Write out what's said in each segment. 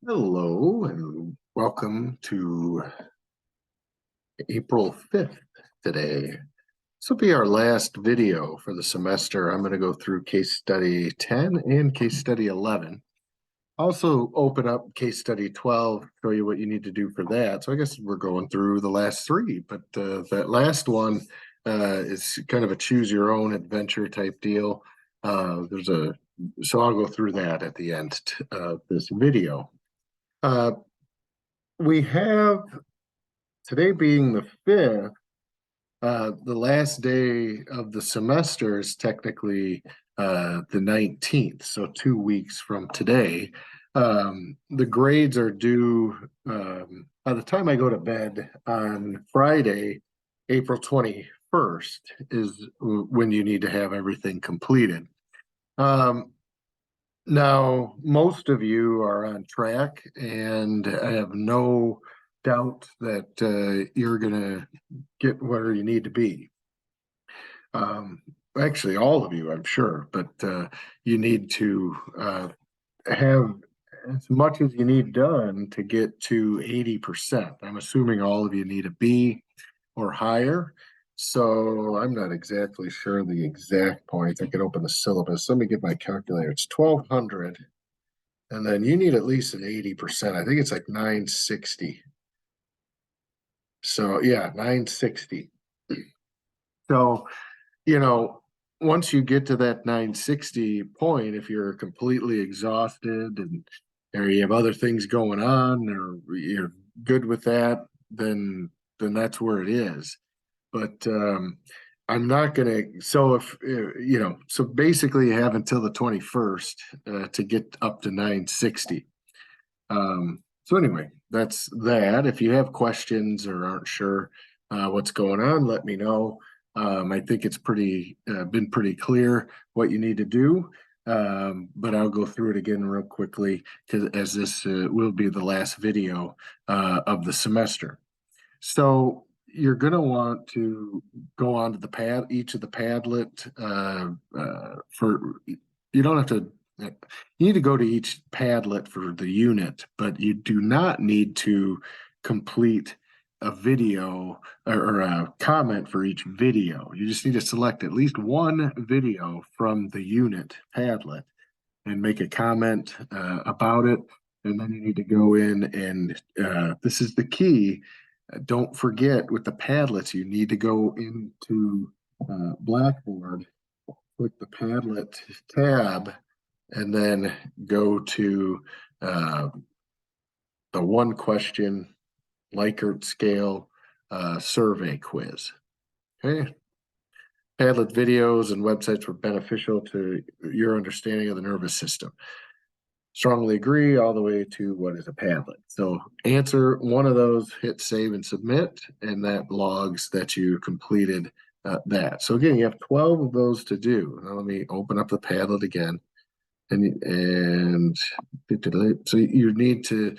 Hello and welcome to April 5th today. This will be our last video for the semester. I'm going to go through case study 10 and case study 11. Also open up case study 12, show you what you need to do for that. So I guess we're going through the last three, but that last one is kind of a choose your own adventure type deal. So I'll go through that at the end of this video. We have today being the 5th, the last day of the semester is technically the 19th, so 2 weeks from today. The grades are due by the time I go to bed on Friday, April 21st is when you need to have everything completed. Now, most of you are on track, and I have no doubt that you're going to get where you need to be. Actually, all of you, I'm sure, but you need to have as much as you need done to get to 80%. I'm assuming all of you need a B or higher. So I'm not exactly sure the exact points. I could open the syllabus. Let me get my calculator. It's 1200. And then you need at least an 80%. I think it's like 960. So yeah, 960. So, once you get to that 960 point, if you're completely exhausted and or you have other things going on or you're good with that, then that's where it is. But I'm not gonna. So if so basically you have until the 21st to get up to 960. So anyway, that's that. If you have questions or aren't sure what's going on, let me know. I think it's been pretty clear what you need to do, but I'll go through it again real quickly because as this will be the last video of the semester. So you're going to want to go onto each of the Padlet for, you don't have to, you need to go to each Padlet for the unit, but you do not need to complete a video or a comment for each video. You just need to select at least one video from the unit Padlet and make a comment about it. And then you need to go in and this is the key. Don't forget with the Padlets, you need to go into Blackboard, click the Padlet tab, and then go to the one question Likert scale survey quiz. Okay. Padlet videos and websites were beneficial to your understanding of the nervous system. Strongly agree all the way to what is a Padlet. So answer one of those, hit save and submit, and that logs that you completed that. So again, you have 12 of those to do. Now let me open up the Padlet again. And so you need to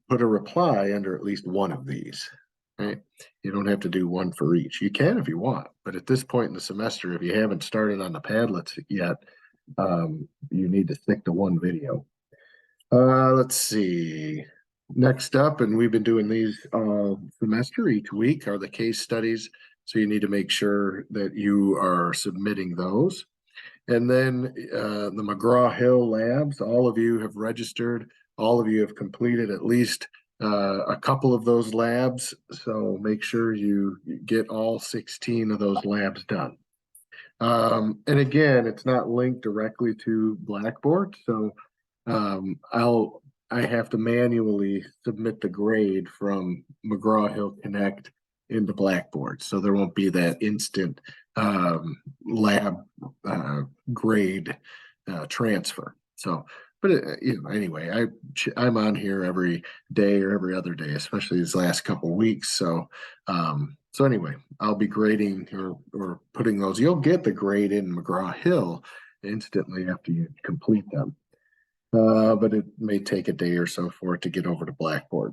put a reply under at least one of these. Right? You don't have to do one for each. You can if you want, but at this point in the semester, if you haven't started on the Padlets yet, you need to stick to one video. Let's see. Next up, and we've been doing these semester each week, are the case studies. So you need to make sure that you are submitting those. And then the McGraw-Hill labs, all of you have registered. All of you have completed at least a couple of those labs. So make sure you get all 16 of those labs done. And again, it's not linked directly to Blackboard, so I have to manually submit the grade from McGraw-Hill Connect into Blackboard, so there won't be that instant lab grade transfer. So, but anyway, I'm on here every day or every other day, especially these last couple of weeks. So, so anyway, I'll be grading or putting those. You'll get the grade in McGraw-Hill instantly after you complete them. But it may take a day or so for it to get over to Blackboard.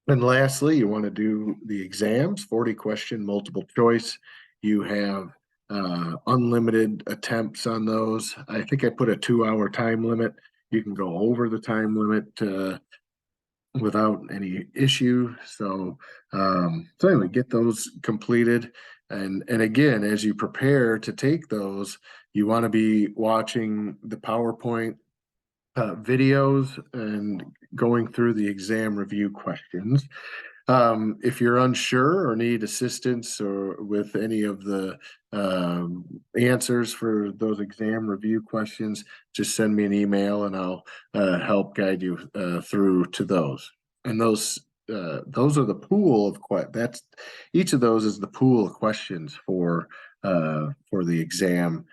And lastly, you want to do the exams, 40 question multiple choice. You have unlimited attempts on those. I think I put a 2-hour time limit. You can go over the time limit without any issue. So anyway, get those completed. And again, as you prepare to take those, you want to be watching the PowerPoint videos and going through the exam review questions. If you're unsure or need assistance or with any of the answers for those exam review questions, just send me an email and I'll help guide you through to those. And those are the pool of that's each of those is the pool of questions for the exam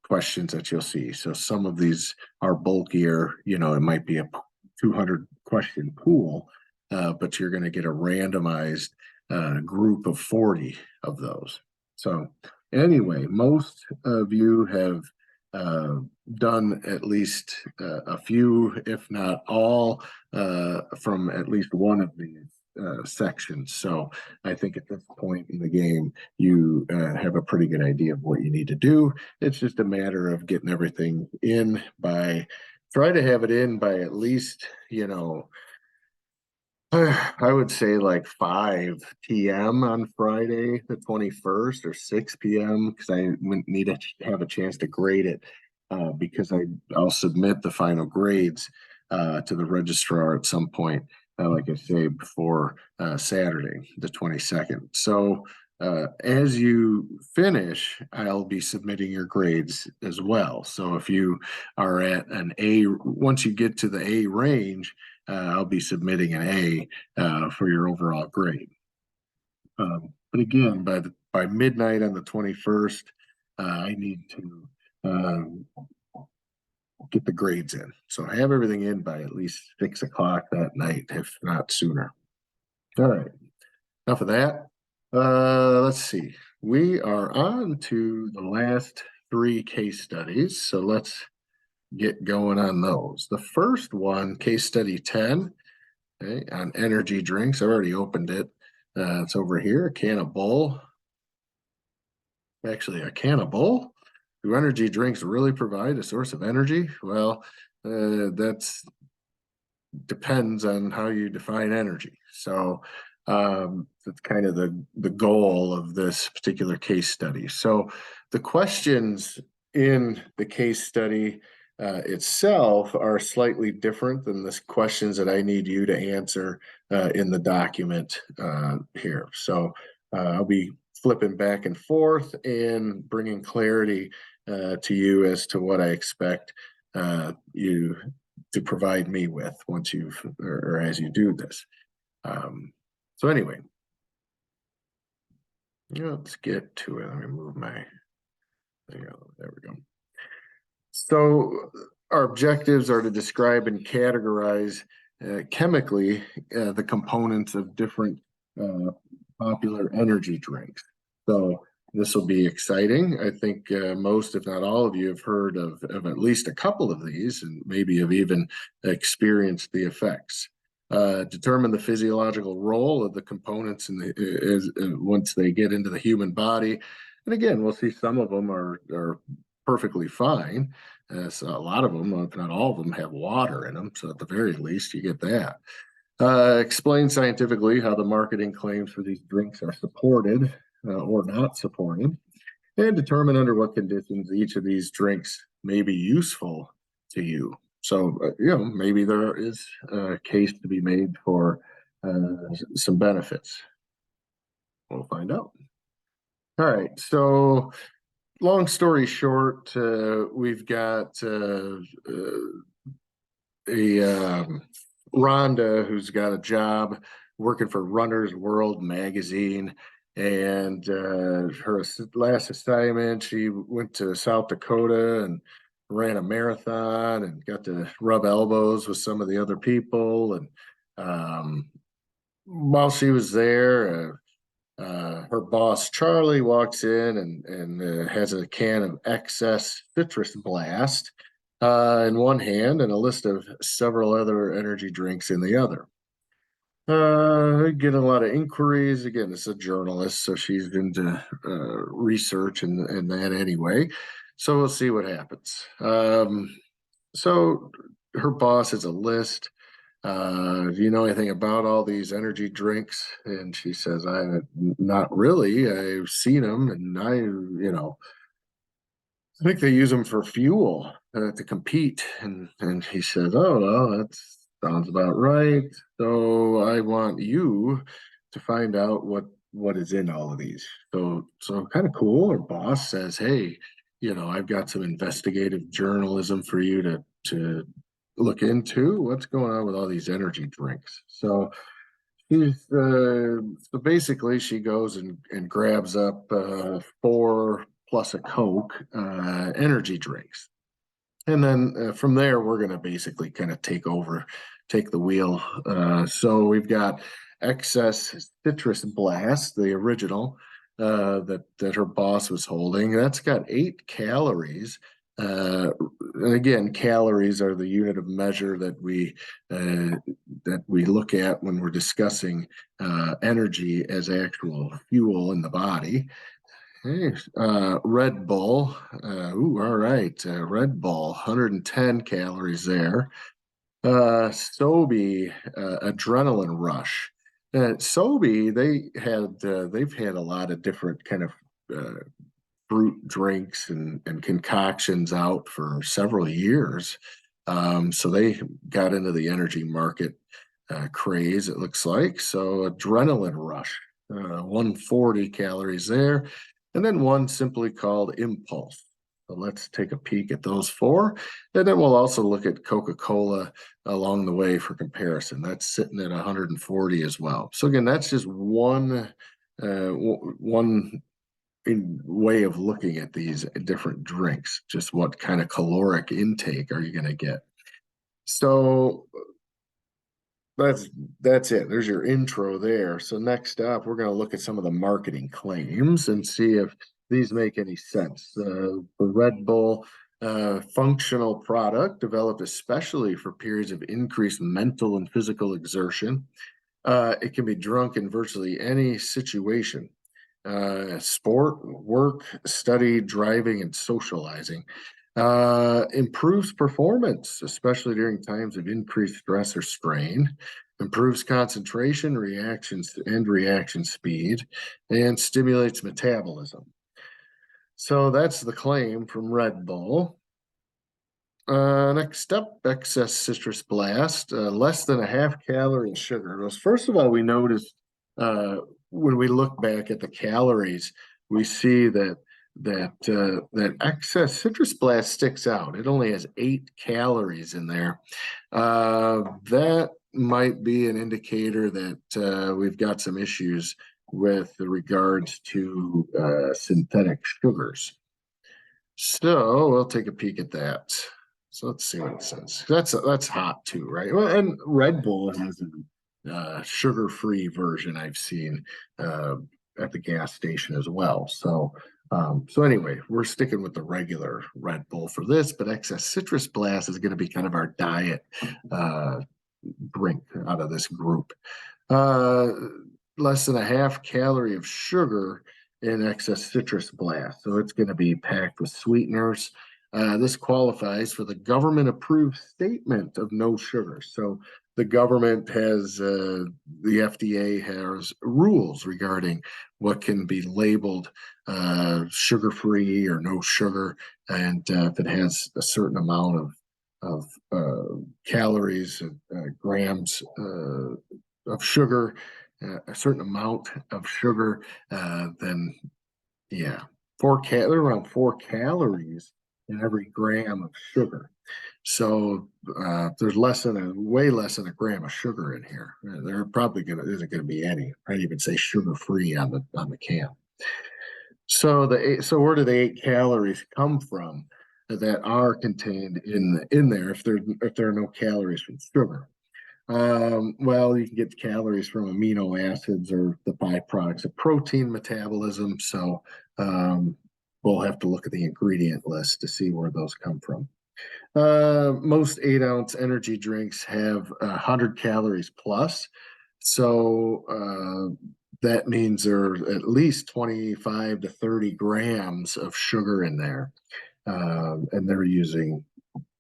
questions that you'll see. So some of these are bulkier, it might be a 200 question pool, but you're going to get a randomized group of 40 of those. So anyway, most of you have done at least a few, if not all, from at least one of these sections. So I think at this point in the game, you have a pretty good idea of what you need to do. It's just a matter of getting everything in try to have it in by at least, I would say like 5 p.m. on Friday, the 21st, or 6 p.m. because I need to have a chance to grade it because I'll submit the final grades to the registrar at some point, like I say, before Saturday, the 22nd. So as you finish, I'll be submitting your grades as well. So if you are at an A, once you get to the A range, I'll be submitting an A for your overall grade. But again, by midnight on the 21st, I need to get the grades in. So I have everything in by at least 6 o'clock that night, if not sooner. All right, enough of that. Let's see. We are on to the last 3 case studies. So let's get going on those. The first one, case study 10, okay, on energy drinks. I already opened it. It's over here, a can of Bull. Actually, a can of Bull. Do energy drinks really provide a source of energy? Well, that's depends on how you define energy. So that's kind of the goal of this particular case study. So the questions in the case study itself are slightly different than the questions that I need you to answer in the document here. So I'll be flipping back and forth and bringing clarity to you as to what I expect you to provide me with once you've or as you do this. So anyway, let's get to it. Let me move my, there we go. So our objectives are to describe and categorize chemically the components of different popular energy drinks. So this will be exciting. I think most, if not all of you, have heard of at least a couple of these and maybe have even experienced the effects. Determine the physiological role of the components once they get into the human body. And again, we'll see some of them are perfectly fine. So a lot of them, if not all of them, have water in them. So at the very least, you get that. Explain scientifically how the marketing claims for these drinks are supported or not supported, and determine under what conditions each of these drinks may be useful to you. So, maybe there is a case to be made for some benefits. We'll find out. All right. So, long story short, we've got Rhonda who's got a job working for Runner's World magazine. And her last assignment, she went to South Dakota and ran a marathon and got to rub elbows with some of the other people. And while she was there, her boss Charlie walks in and has a can of excess citrus blast in one hand and a list of several other energy drinks in the other. Getting a lot of inquiries. Again, it's a journalist, so she's into research and that anyway. So we'll see what happens. So her boss has a list. Do you know anything about all these energy drinks? And she says, not really. I've seen them, and I think they use them for fuel to compete. And he says, oh, well, that sounds about right. So I want you to find out what is in all of these. So kind of cool. Our boss says, hey, I've got some investigative journalism for you to look into. What's going on with all these energy drinks? So basically she goes and grabs up four plus a Coke energy drinks. And then from there, we're going to basically kind of take the wheel. So we've got excess citrus blast, the original that her boss was holding. That's got 8 calories. Uh, and again, calories are the unit of measure that we look at when we're discussing energy as actual fuel in the body. Hey, Red Bull. All right. Red Bull, 110 calories there. Sobe, Adrenaline Rush. Sobe, they've had a lot of different kind of fruit drinks and concoctions out for several years. So they got into the energy market craze, it looks like. So Adrenaline Rush, 140 calories there, and then one simply called Impulse. So let's take a peek at those four, and then we'll also look at Coca-Cola along the way for comparison. That's sitting at 140 as well. So again, that's just one way of looking at these different drinks. Just what kind of caloric intake are you going to get? So that's that's it. There's your intro there. So next up, we're going to look at some of the marketing claims and see if these make any sense. The Red Bull functional product developed especially for periods of increased mental and physical exertion. It can be drunk in virtually any situation. Sport, work, study, driving, and socializing. Improves performance, especially during times of increased stress or strain. Improves concentration, reaction speed, and stimulates metabolism. So that's the claim from Red Bull. Next up, excess citrus blast, less than a half calorie in sugar. First of all, we noticed when we look back at the calories, we see that excess citrus blast sticks out. It only has 8 calories in there. That might be an indicator that we've got some issues with regards to synthetic sugars. So we'll take a peek at that. So let's see what it says. That's hot too, right? Well, and Red Bull has a sugar-free version I've seen at the gas station as well. So anyway, we're sticking with the regular Red Bull for this, but excess citrus blast is going to be kind of our diet drink out of this group. Uh, Less than a half calorie of sugar in excess citrus blast. So it's going to be packed with sweeteners. This qualifies for the government approved statement of no sugar. So the government has, the FDA has rules regarding what can be labeled sugar free or no sugar. And if it has a certain amount of calories, grams of sugar, a certain amount of sugar, then yeah, they're around 4 calories in every gram of sugar. So there's way less than a gram of sugar in here. There probably isn't gonna be any. I'd even say sugar free on the can. So where do the 8 calories come from that are contained in there if there are no calories from sugar? Well, you can get the calories from amino acids or the byproducts of protein metabolism. So we'll have to look at the ingredient list to see where those come from. Most 8-ounce energy drinks have 100 calories plus. So that means there are at least 25 to 30 grams of sugar in there. And they're using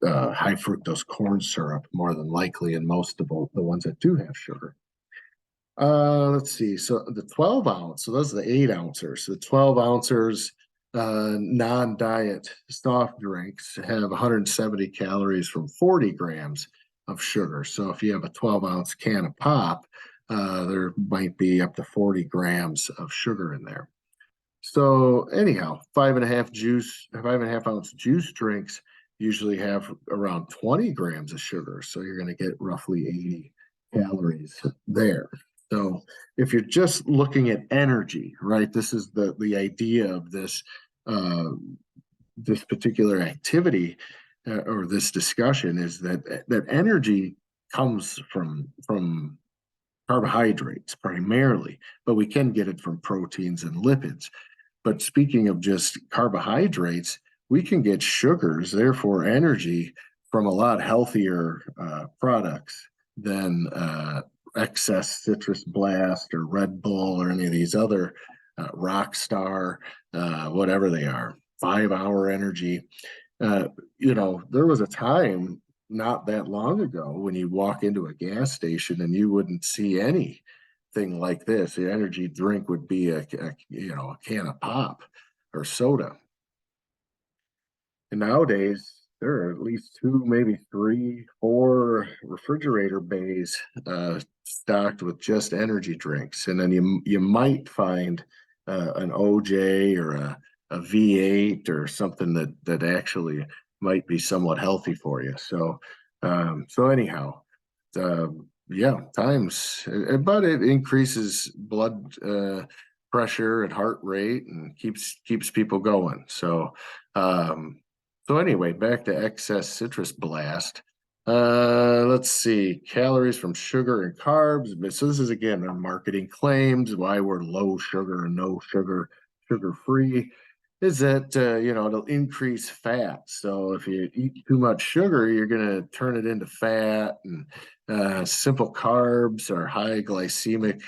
high fructose corn syrup more than likely in most of the ones that do have sugar. Let's see. So the 12 ounce, so those are the 8 ounces. The 12 ounces non-diet soft drinks have 170 calories from 40 grams of sugar. So if you have a 12-ounce can of pop, there might be up to 40 grams of sugar in there. So anyhow, 5.5 ounce juice drinks usually have around 20 grams of sugar. So you're going to get roughly 80 calories there. So if you're just looking at energy, right, this is the idea of this this particular activity or this discussion is that energy comes from carbohydrates primarily, but we can get it from proteins and lipids. But speaking of just carbohydrates, we can get sugars, therefore energy, from a lot healthier products than excess Citrus Blast or Red Bull or any of these other Rockstar, whatever they are, 5 Hour Energy. There was a time not that long ago when you walk into a gas station and you wouldn't see anything like this. The energy drink would be a can of pop or soda. And nowadays there are at least two, maybe three, four refrigerator bays stocked with just energy drinks, and then you might find an OJ or a V8 or something that actually might be somewhat healthy for you. So anyhow, yeah, times, but it increases blood pressure and heart rate and keeps people going. So anyway, back to excess Citrus Blast. Let's see, calories from sugar and carbs. So this is again our marketing claims, why we're low sugar and no sugar, sugar free, is that it'll increase fat. So if you eat too much sugar, you're going to turn it into fat. And simple carbs are high glycemic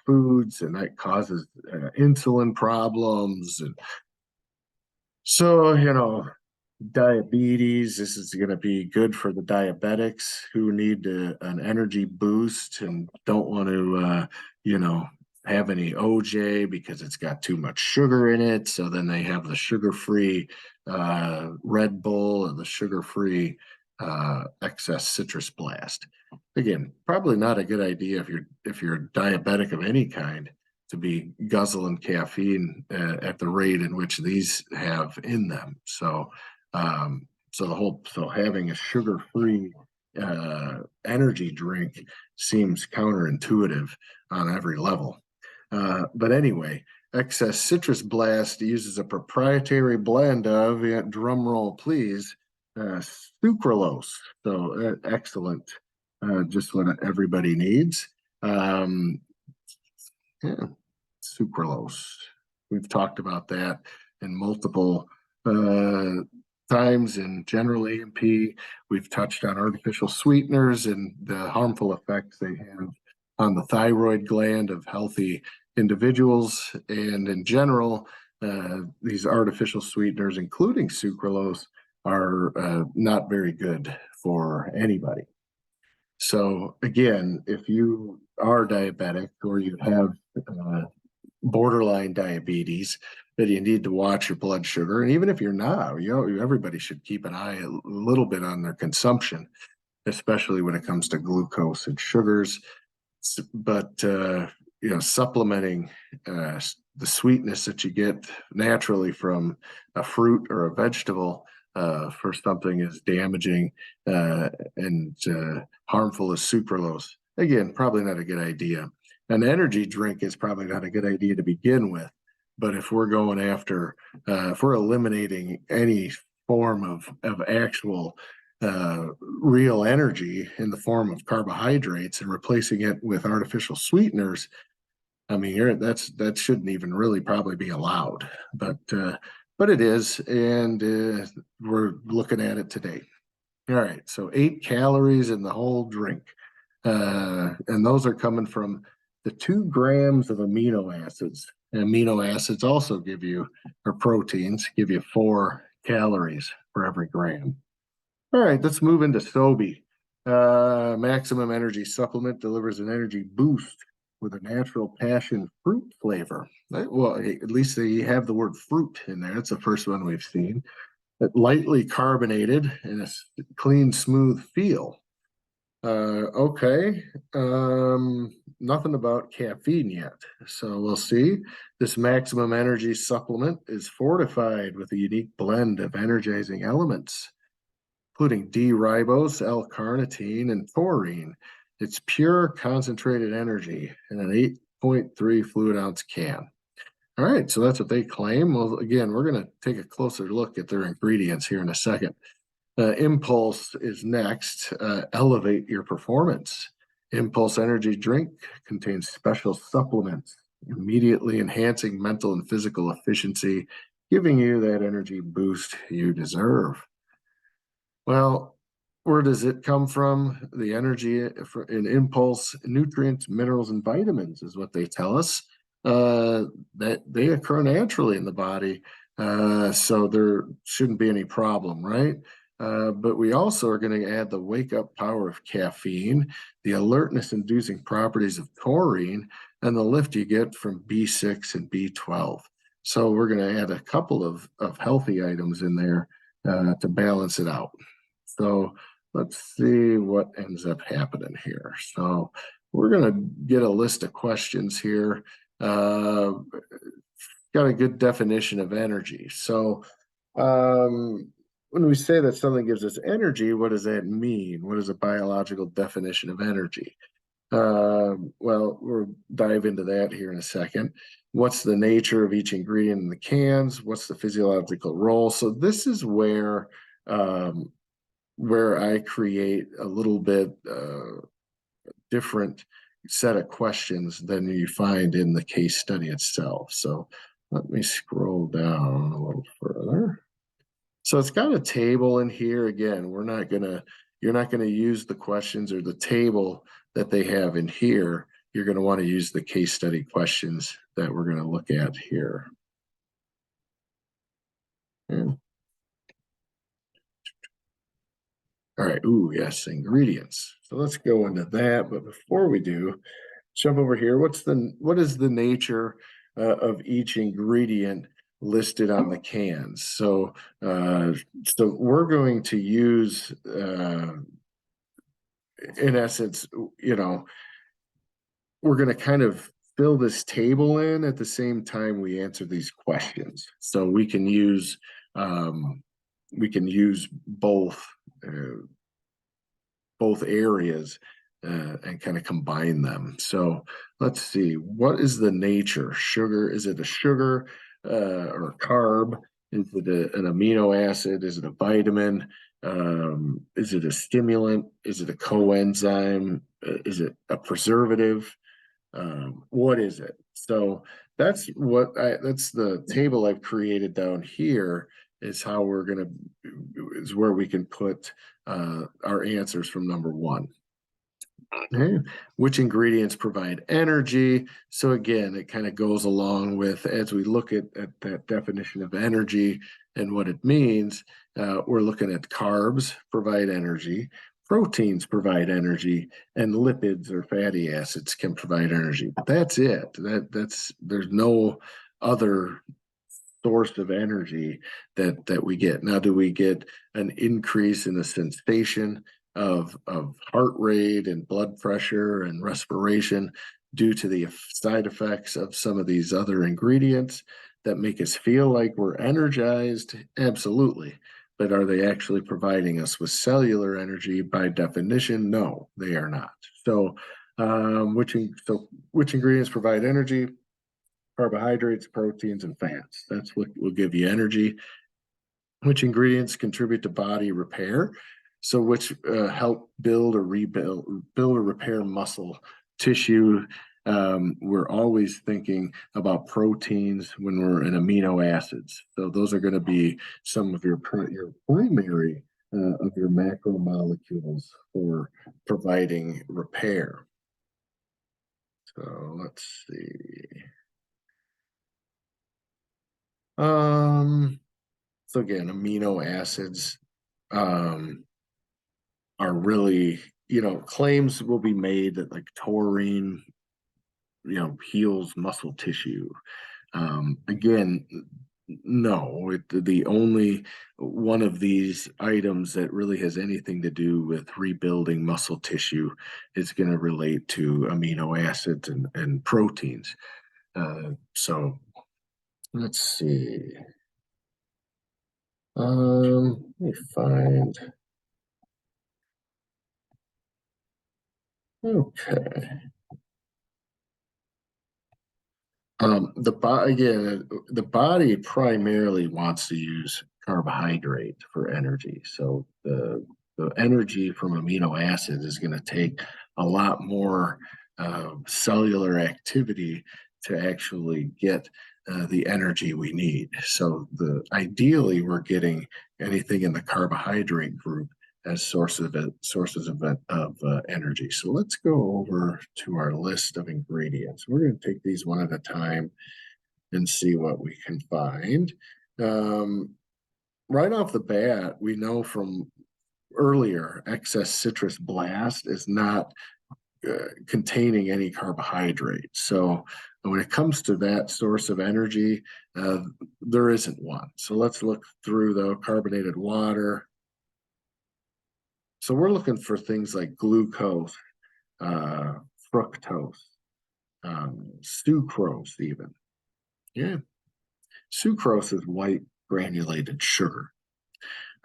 foods, and that causes insulin problems. And so diabetes, this is going to be good for the diabetics who need an energy boost and don't want to have any OJ because it's got too much sugar in it. So then they have the sugar-free Red Bull and the sugar-free excess Citrus Blast. Again, probably not a good idea if you're diabetic of any kind to be guzzling caffeine at the rate in which these have in them. So having a sugar-free energy drink seems counterintuitive on every level. But anyway, excess Citrus Blast uses a proprietary blend of, drum roll please, sucralose. So excellent, just what everybody needs. Yeah, sucralose. We've talked about that in multiple times in general A&P. We've touched on artificial sweeteners and the harmful effects they have on the thyroid gland of healthy individuals. And in general, these artificial sweeteners, including sucralose, are not very good for anybody. So again, if you are diabetic or you have borderline diabetes, that you need to watch your blood sugar. And even if you're not, everybody should keep an eye a little bit on their consumption, especially when it comes to glucose and sugars. But supplementing the sweetness that you get naturally from a fruit or a vegetable for something as damaging and harmful as sucralose, again, probably not a good idea. An energy drink is probably not a good idea to begin with, but if we're going after, if we're eliminating any form of actual real energy in the form of carbohydrates and replacing it with artificial sweeteners, I mean, that shouldn't even really probably be allowed, but it is, and we're looking at it today. All right, so 8 calories in the whole drink, and those are coming from the 2 grams of amino acids. And amino acids also give you, or proteins, give you 4 calories for every gram. All right, let's move into Sobe. Maximum energy supplement delivers an energy boost with a natural passion fruit flavor. Well, at least they have the word fruit in there. It's the first one we've seen. Lightly carbonated and a clean, smooth feel. Okay. Nothing about caffeine yet. So we'll see. This maximum energy supplement is fortified with a unique blend of energizing elements, including D-ribose, L-carnitine, and taurine. It's pure concentrated energy in an 8.3 fluid ounce can. All right, so that's what they claim. Well, again, we're going to take a closer look at their ingredients here in a second. Impulse is next. Elevate your performance. Impulse Energy Drink contains special supplements, immediately enhancing mental and physical efficiency, giving you that energy boost you deserve. Well, where does it come from? The energy in Impulse, nutrients, minerals, and vitamins is what they tell us. That they occur naturally in the body, so there shouldn't be any problem, right? But we also are going to add the wake up power of caffeine, the alertness inducing properties of taurine, and the lift you get from B6 and B12. So we're going to add a couple of healthy items in there to balance it out. So let's see what ends up happening here. So we're going to get a list of questions here. Got a good definition of energy. So when we say that something gives us energy, what does that mean? What is a biological definition of energy? Well, we'll dive into that here in a second. What's the nature of each ingredient in the cans? What's the physiological role? So this is where I create a little bit different set of questions than you find in the case study itself. So let me scroll down a little further. So it's got a table in here. Again, you're not gonna use the questions or the table that they have in here. You're gonna want to use the case study questions that we're gonna look at here. Yeah. All right. Ooh, yes, ingredients. So let's go into that. But before we do, jump over here. What is the nature of each ingredient listed on the cans? So we're going to use, in essence, we're going to kind of fill this table in at the same time we answer these questions. So we can use both. Both areas and kind of combine them. So let's see, what is the nature? Sugar, is it a sugar or a carb? Is it an amino acid? Is it a vitamin? Is it a stimulant? Is it a coenzyme? Is it a preservative? What is it? So that's the table I've created down here is how is where we can put our answers from number one. Okay. Which ingredients provide energy? So again, it kind of goes along with, as we look at that definition of energy and what it means, we're looking at carbs provide energy, proteins provide energy, and lipids or fatty acids can provide energy. But that's it. There's no other source of energy that we get. Now, do we get an increase in the sensation of heart rate and blood pressure and respiration due to the side effects of some of these other ingredients that make us feel like we're energized? Absolutely. But are they actually providing us with cellular energy? By definition, no, they are not. So which ingredients provide energy? Carbohydrates, proteins, and fats. That's what will give you energy. Which ingredients contribute to body repair? So which help build or repair muscle tissue. We're always thinking about proteins when we're in amino acids. So those are going to be some of your primary of your macromolecules for providing repair. So let's see. So again, amino acids. are really, claims will be made that like taurine, heals muscle tissue. Again, no, the only one of these items that really has anything to do with rebuilding muscle tissue is going to relate to amino acids and proteins. So let's see. Let me find. Okay. The body primarily wants to use carbohydrate for energy. So the energy from amino acids is going to take a lot more cellular activity to actually get the energy we need. So ideally we're getting anything in the carbohydrate group as sources of energy. So let's go over to our list of ingredients. We're going to take these one at a time and see what we can find. Right off the bat, we know from earlier, excess citrus blast is not containing any carbohydrate. So when it comes to that source of energy, there isn't one. So let's look through the carbonated water. So we're looking for things like glucose, fructose, sucrose even. Yeah. Sucrose is white granulated sugar.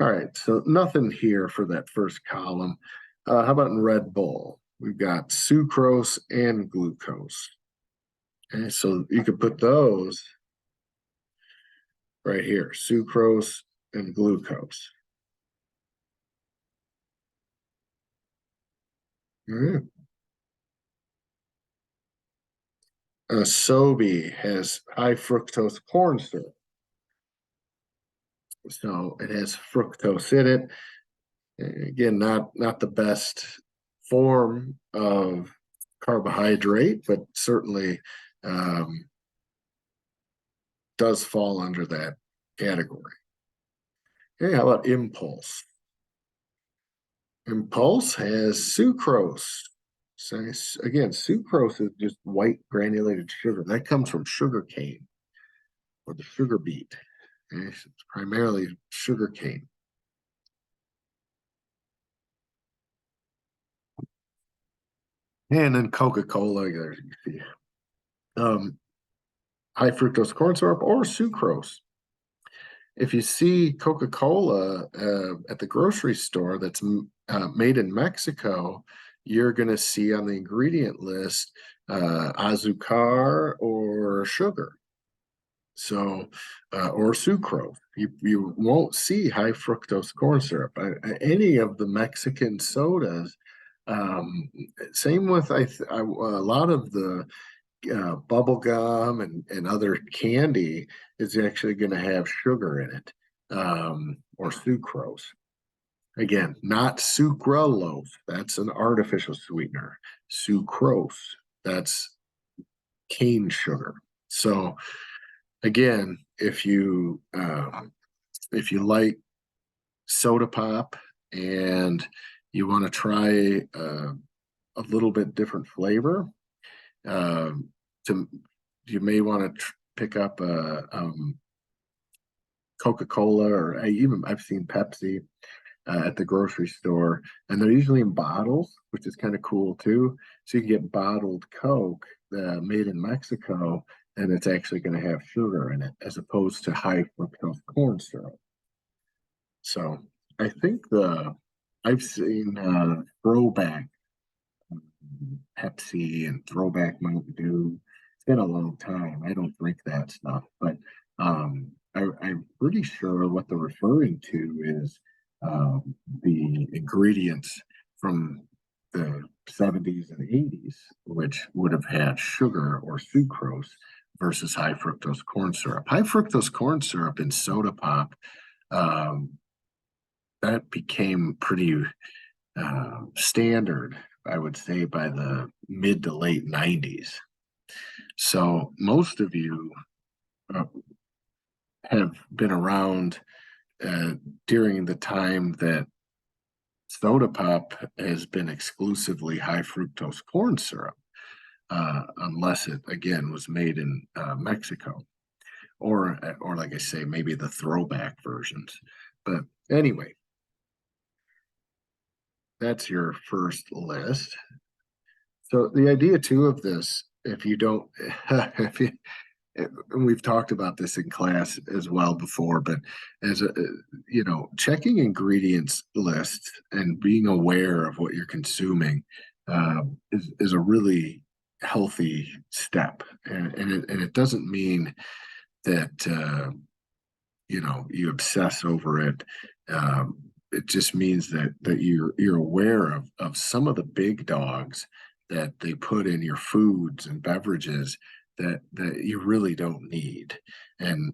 All right. So nothing here for that first column. How about in Red Bull? We've got sucrose and glucose. Okay. So you could put those right here, sucrose and glucose. All right. Sobe has high fructose corn syrup. So it has fructose in it. Again, not the best form of carbohydrate, but certainly does fall under that category. Okay, how about Impulse? Impulse has sucrose. So again, sucrose is just white granulated sugar. That comes from sugar cane or the sugar beet. Okay, so it's primarily sugar cane. And then Coca-Cola, there you see. High fructose corn syrup or sucrose. If you see Coca-Cola at the grocery store that's made in Mexico, you're going to see on the ingredient list azucar or sugar. So, or sucrose. You won't see high fructose corn syrup. Any of the Mexican sodas. Same with a lot of the bubble gum and other candy is actually going to have sugar in it, or sucrose. Again, not sucralose. That's an artificial sweetener. Sucrose. That's cane sugar. So again, if you like soda pop and you want to try a little bit different flavor, to you may want to pick up a Coca-Cola, or even I've seen Pepsi at the grocery store, and they're usually in bottles, which is kind of cool too. So you can get bottled Coke made in Mexico, and it's actually going to have sugar in it as opposed to high fructose corn syrup. So I think I've seen throwback Pepsi and throwback Mountain Dew. It's been a long time. I don't drink that stuff, but I'm pretty sure what they're referring to is the ingredients from the 70s and 80s, which would have had sugar or sucrose versus high fructose corn syrup. High fructose corn syrup in soda pop, um, that became pretty standard, I would say, by the mid to late 90s. So most of you uh, have been around uh, during the time that soda pop has been exclusively high fructose corn syrup, unless it again was made in Mexico, or like I say, maybe the throwback versions. But anyway, that's your first list. So the idea too of this, if you don't, if you, and we've talked about this in class as well before, but as a, checking ingredients lists and being aware of what you're consuming is a really healthy step, and it doesn't mean that you obsess over it. It just means that you're aware of some of the big dogs that they put in your foods and beverages that you really don't need, and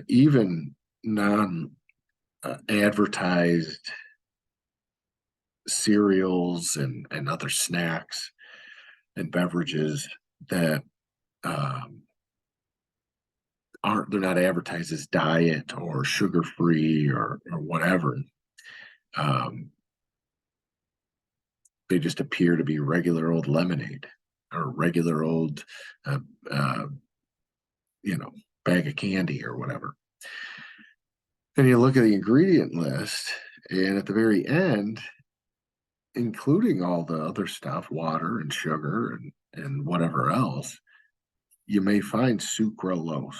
even non advertised cereals and other snacks and beverages that um, they're not advertised as diet or sugar free or whatever. Um, they just appear to be regular old lemonade or regular old, uh, uh, you know, bag of candy or whatever. And you look at the ingredient list, and at the very end, including all the other stuff, water and sugar and whatever else, you may find sucralose.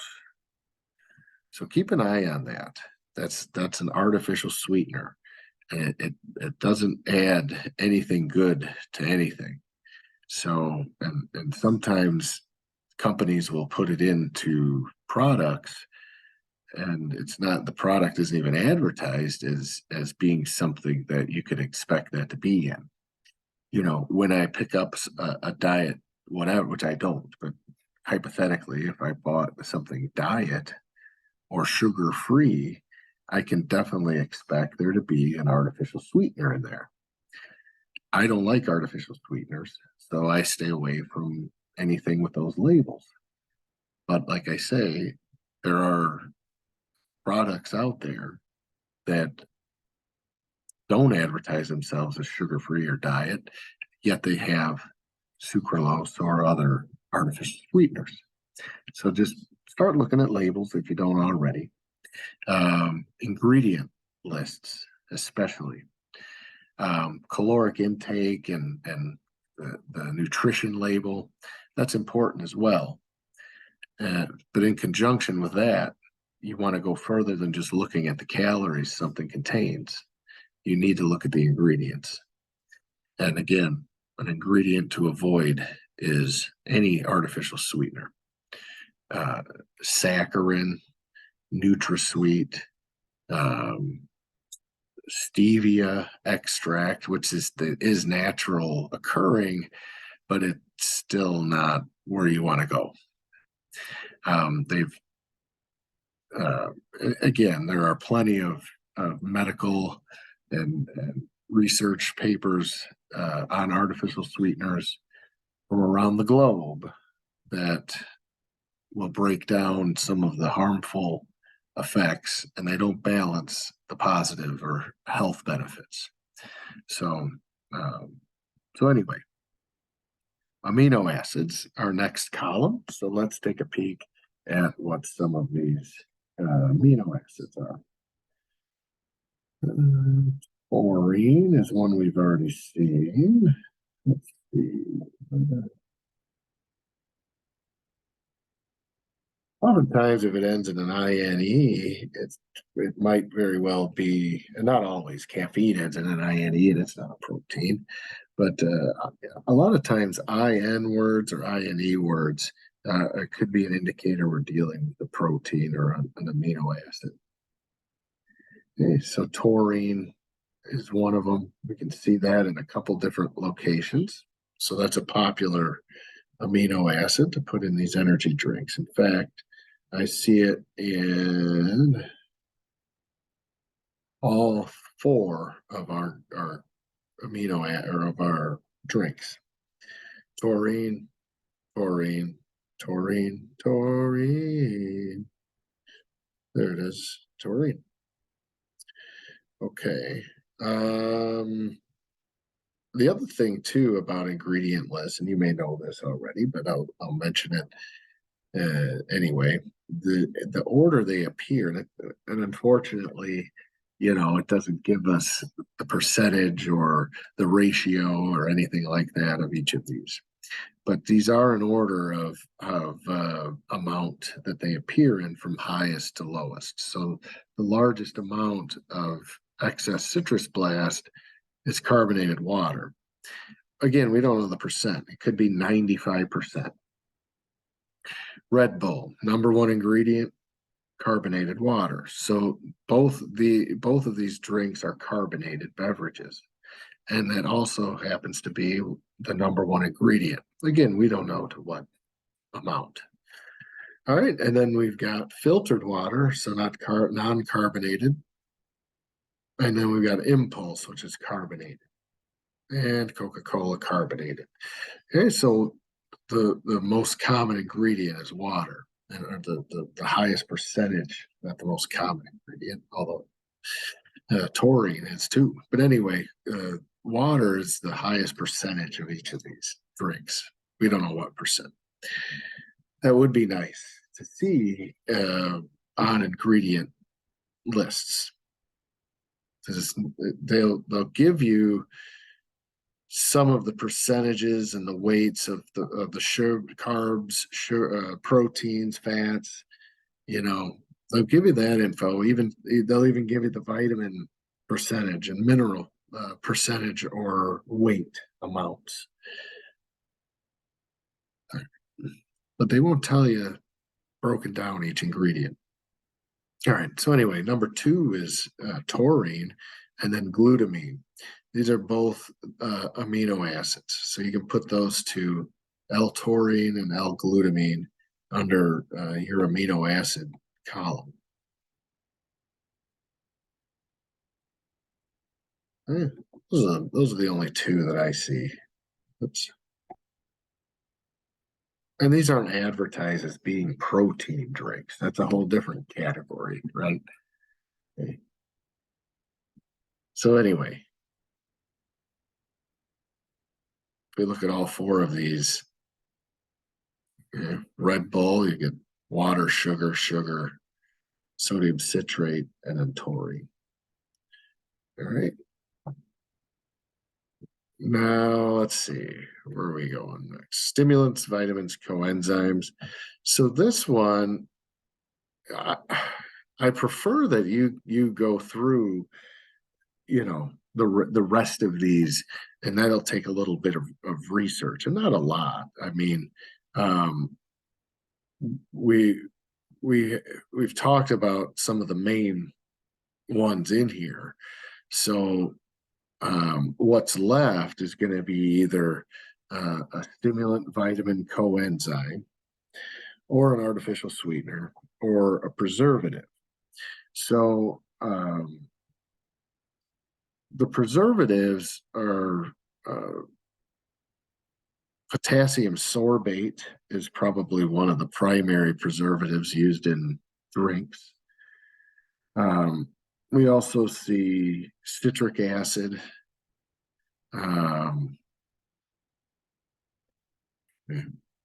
So keep an eye on that. That's an artificial sweetener. It doesn't add anything good to anything. So and sometimes companies will put it into products, and it's not, the product isn't even advertised as being something that you could expect that to be in. When I pick up a diet, whatever, which I don't, but hypothetically, if I bought something diet or sugar free, I can definitely expect there to be an artificial sweetener in there. I don't like artificial sweeteners, so I stay away from anything with those labels. But like I say, there are products out there that don't advertise themselves as sugar free or diet, yet they have sucralose or other artificial sweeteners. So just start looking at labels if you don't already. Ingredient lists, especially caloric intake and the nutrition label, that's important as well. But in conjunction with that, you want to go further than just looking at the calories something contains. You need to look at the ingredients. And again, an ingredient to avoid is any artificial sweetener, uh, saccharin, NutraSweet, um, stevia extract, which is natural occurring, but it's still not where you want to go. They've again, there are plenty of medical and research papers on artificial sweeteners from around the globe that will break down some of the harmful effects, and they don't balance the positive or health benefits. So, um, so anyway, amino acids are next column. So let's take a peek at what some of these amino acids are. Taurine is one we've already seen. Let's see. Oftentimes, if it ends in an INE, it might very well be, and not always, caffeine ends in an INE, and it's not a protein. But a lot of times, IN words or INE words could be an indicator we're dealing with a protein or an amino acid. Okay, so taurine is one of them. We can see that in a couple different locations. So that's a popular amino acid to put in these energy drinks. In fact, I see it in all four of our amino or of our drinks. Taurine, taurine, taurine, taurine. There it is, taurine. Okay. The other thing too about ingredient lists, and you may know this already, but I'll mention it anyway. The order they appear, and unfortunately, it doesn't give us the percentage or the ratio or anything like that of each of these. But these are in order of amount that they appear in from highest to lowest. So the largest amount of excess citrus blast is carbonated water. Again, we don't know the percent. It could be 95%. Red Bull, number one ingredient, carbonated water. So both of these drinks are carbonated beverages. And that also happens to be the number one ingredient. Again, we don't know to what amount. All right, and then we've got filtered water, so non-carbonated. And then we've got Impulse, which is carbonated, and Coca-Cola carbonated. Okay, so the most common ingredient is water, and the highest percentage, not the most common ingredient, although taurine is too. But anyway, water is the highest percentage of each of these drinks. We don't know what percent. That would be nice to see on ingredient lists. They'll give you some of the percentages and the weights of the sugar, carbs, proteins, fats. They'll give you that info. They'll even give you the vitamin percentage and mineral percentage or weight amounts. But they won't tell you broken down each ingredient. All right. So anyway, number 2 is taurine and then glutamine. These are both amino acids. So you can put those to L-taurine and L-glutamine under your amino acid column. Those are the only 2 that I see. Oops. And these aren't advertised as being protein drinks. That's a whole different category, right? Okay. So anyway, if we look at all 4 of these, Red Bull, you get water, sugar, sodium citrate, and then taurine. All right. Now let's see, where are we going next? Stimulants, vitamins, coenzymes. So this one, I prefer that you go through, the rest of these, and that'll take a little bit of research, and not a lot. I mean, we've talked about some of the main ones in here. So what's left is going to be either a stimulant, vitamin, coenzyme, or an artificial sweetener, or a preservative. So the preservatives are potassium sorbate is probably one of the primary preservatives used in drinks. We also see citric acid.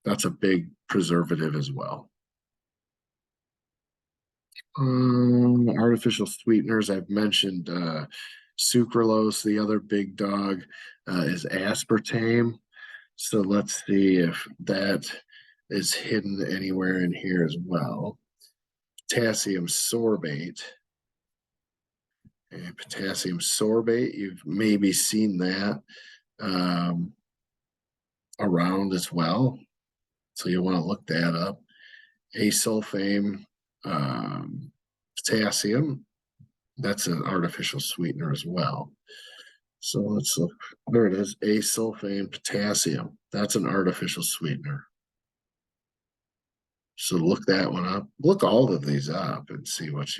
That's a big preservative as well. Artificial sweeteners, I've mentioned sucralose. The other big dog is aspartame. So let's see if that is hidden anywhere in here as well. Potassium sorbate. And potassium sorbate, you've maybe seen that around as well. So you want to look that up. Asulfame potassium, that's an artificial sweetener as well. So let's look. There it is, asulfame potassium. That's an artificial sweetener. So look that one up. Look all of these up and see what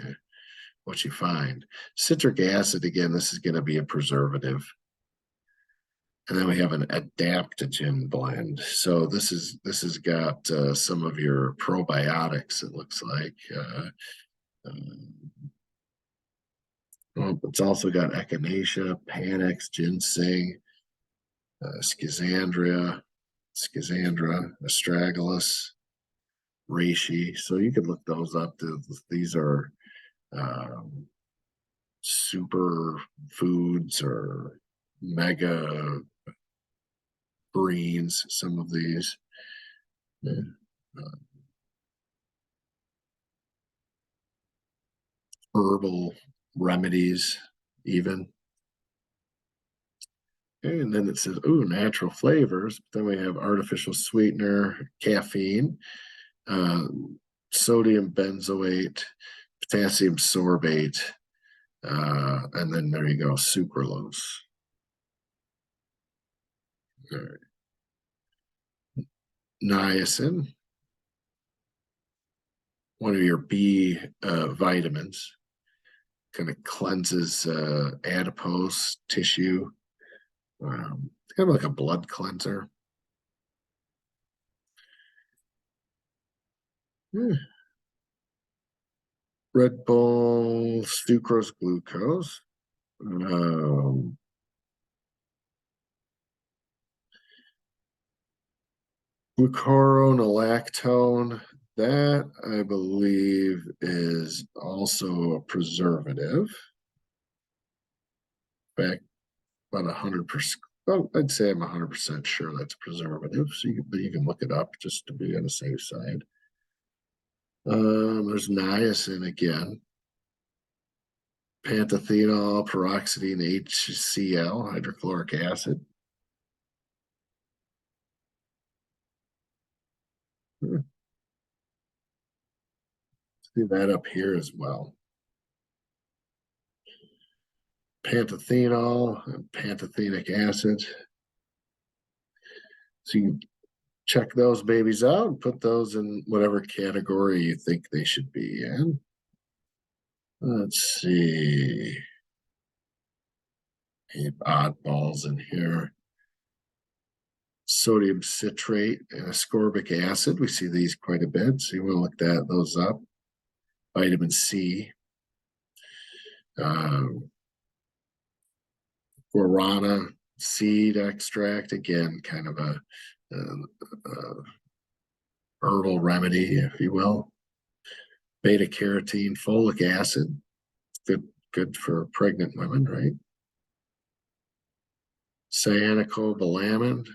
you find. Citric acid, again, this is going to be a preservative. And then we have an adaptogen blend. So this has got some of your probiotics, it looks like. It's also got echinacea, panax, ginseng, schizandra, astragalus, reishi. So you could look those up. These are um, super foods or mega greens. Some of these. Yeah. Herbal remedies, even. And then it says, oh, natural flavors. But then we have artificial sweetener, caffeine, uh, sodium benzoate, potassium sorbate, and then there you go, sucralose. All right. Niacin, one of your B vitamins, kind of cleanses adipose tissue. Kind of like a blood cleanser. Red Bull, sucrose, glucose. Um, Glucuronolactone, that I believe is also a preservative. Back about 100%. Well, I'd say I'm 100% sure that's preservative. So you can look it up just to be on the safe side. There's niacin again. Pantothenol, peroxidine, HCl, hydrochloric acid. See that up here as well. Pantothenol and pantothenic acid. So you check those babies out and put those in whatever category you think they should be in. Let's see. Oddballs in here. Sodium citrate and ascorbic acid. We see these quite a bit, so you want to look those up. Vitamin C. Guarana seed extract, again, kind of a herbal remedy, if you will. Beta carotene, folic acid, good for pregnant women, right? Cyanocobalamin.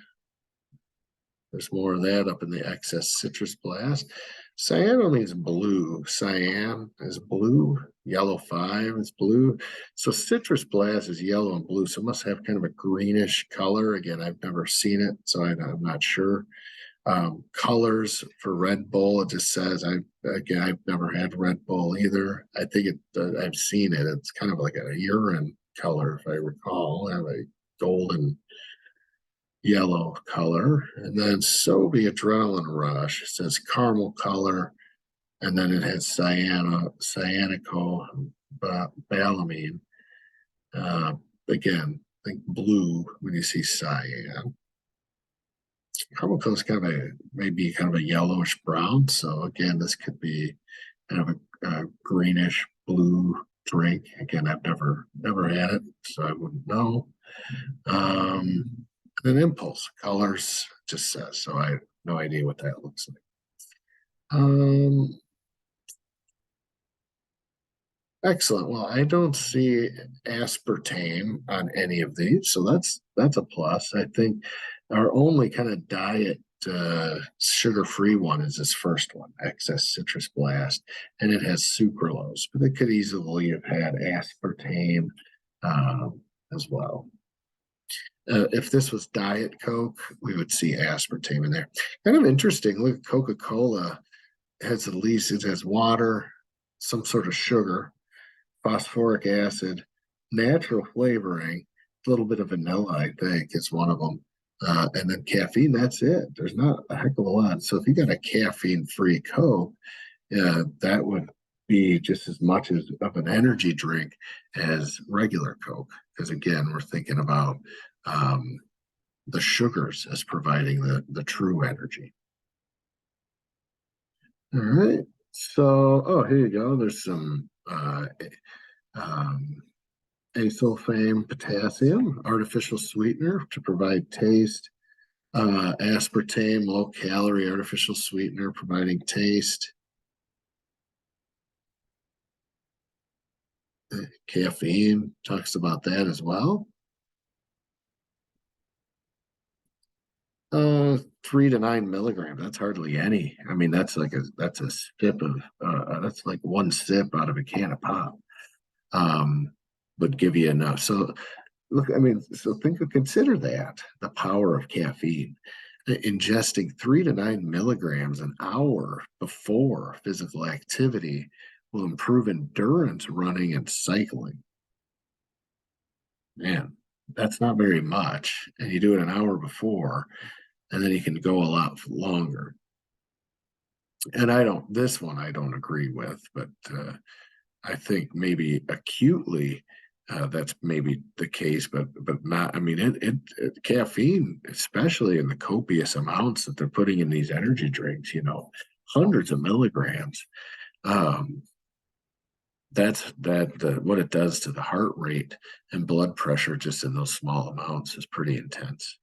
There's more of that up in the excess citrus blast. Cyano means blue. Cyan is blue. Yellow 5 is blue. So citrus blast is yellow and blue. So it must have kind of a greenish color. Again, I've never seen it, so I'm not sure. Colors for Red Bull, it just says, I've never had Red Bull either. I think I've seen it. It's kind of like a urine color, if I recall. I have a golden yellow color. And then Sobe Adrenaline Rush, it says caramel color, and then it has cyanocobalamine. Again, think blue when you see cyan. Caramel color is kind of maybe kind of a yellowish brown. So again, this could be kind of a greenish blue drink. Again, I've never had it, so I wouldn't know. An impulse colors just says, so I have no idea what that looks like. Excellent. Well, I don't see aspartame on any of these, so that's a plus. I think our only kind of diet sugar-free one is this first one, excess citrus blast, and it has sucralose, but it could easily have had aspartame as well. If this was Diet Coke, we would see aspartame in there. Kind of interesting. Look at Coca-Cola. Has at least it has water, some sort of sugar, phosphoric acid, natural flavoring, a little bit of vanilla, I think, is one of them. And then caffeine, that's it. There's not a heck of a lot. So if you got a caffeine-free Coke, that would be just as much as of an energy drink as regular Coke. Because again, we're thinking about the sugars as providing the true energy. All right. So, oh, here you go. There's some Acesulfame potassium, artificial sweetener to provide taste. Aspartame, low calorie artificial sweetener providing taste. Caffeine talks about that as well. 3 to 9 milligrams. That's hardly any. I mean, that's a sip of that's like one sip out of a can of pop. Would give you enough. So look, I mean, so consider that the power of caffeine. Ingesting 3 to 9 milligrams an hour before physical activity will improve endurance running and cycling. Man, that's not very much. And you do it an hour before, and then you can go a lot longer. And this one I don't agree with, but I think maybe acutely that's maybe the case, but not. I mean, caffeine, especially in the copious amounts that they're putting in these energy drinks, hundreds of milligrams. What it does to the heart rate and blood pressure just in those small amounts is pretty intense.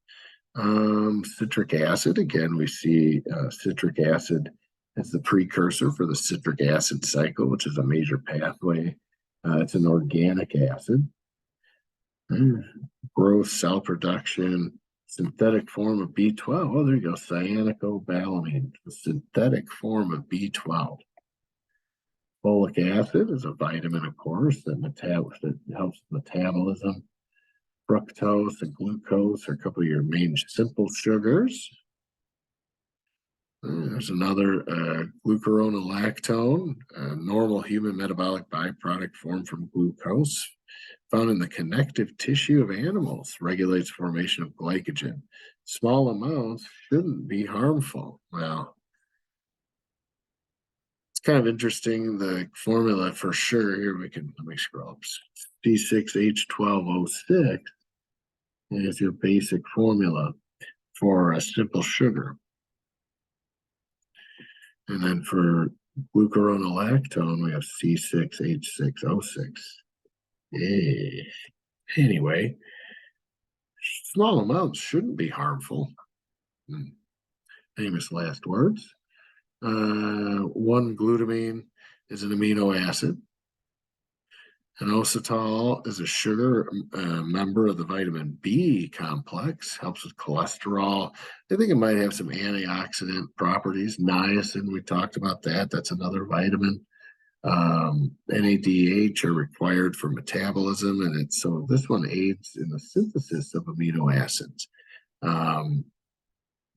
Citric acid, again, we see citric acid as the precursor for the citric acid cycle, which is a major pathway. It's an organic acid. Growth, cell production, synthetic form of B12. Oh, there you go, cyanocobalamin, the synthetic form of B12. Folic acid is a vitamin, of course, that helps metabolism. Fructose and glucose are a couple of your main simple sugars. There's another glucuronolactone, a normal human metabolic byproduct formed from glucose, found in the connective tissue of animals, regulates formation of glycogen. Small amounts shouldn't be harmful. Well, it's kind of interesting, the formula for sure. Here let me scroll up. C6H12O6 is your basic formula for a simple sugar. And then for glucuronolactone, we have C6H6O6. Anyway, small amounts shouldn't be harmful. Famous last words. 1-glutamine is an amino acid. Inositol is a sugar member of the vitamin B complex, helps with cholesterol. I think it might have some antioxidant properties. Niacin, we talked about that. That's another vitamin. NADH are required for metabolism, and so this one aids in the synthesis of amino acids.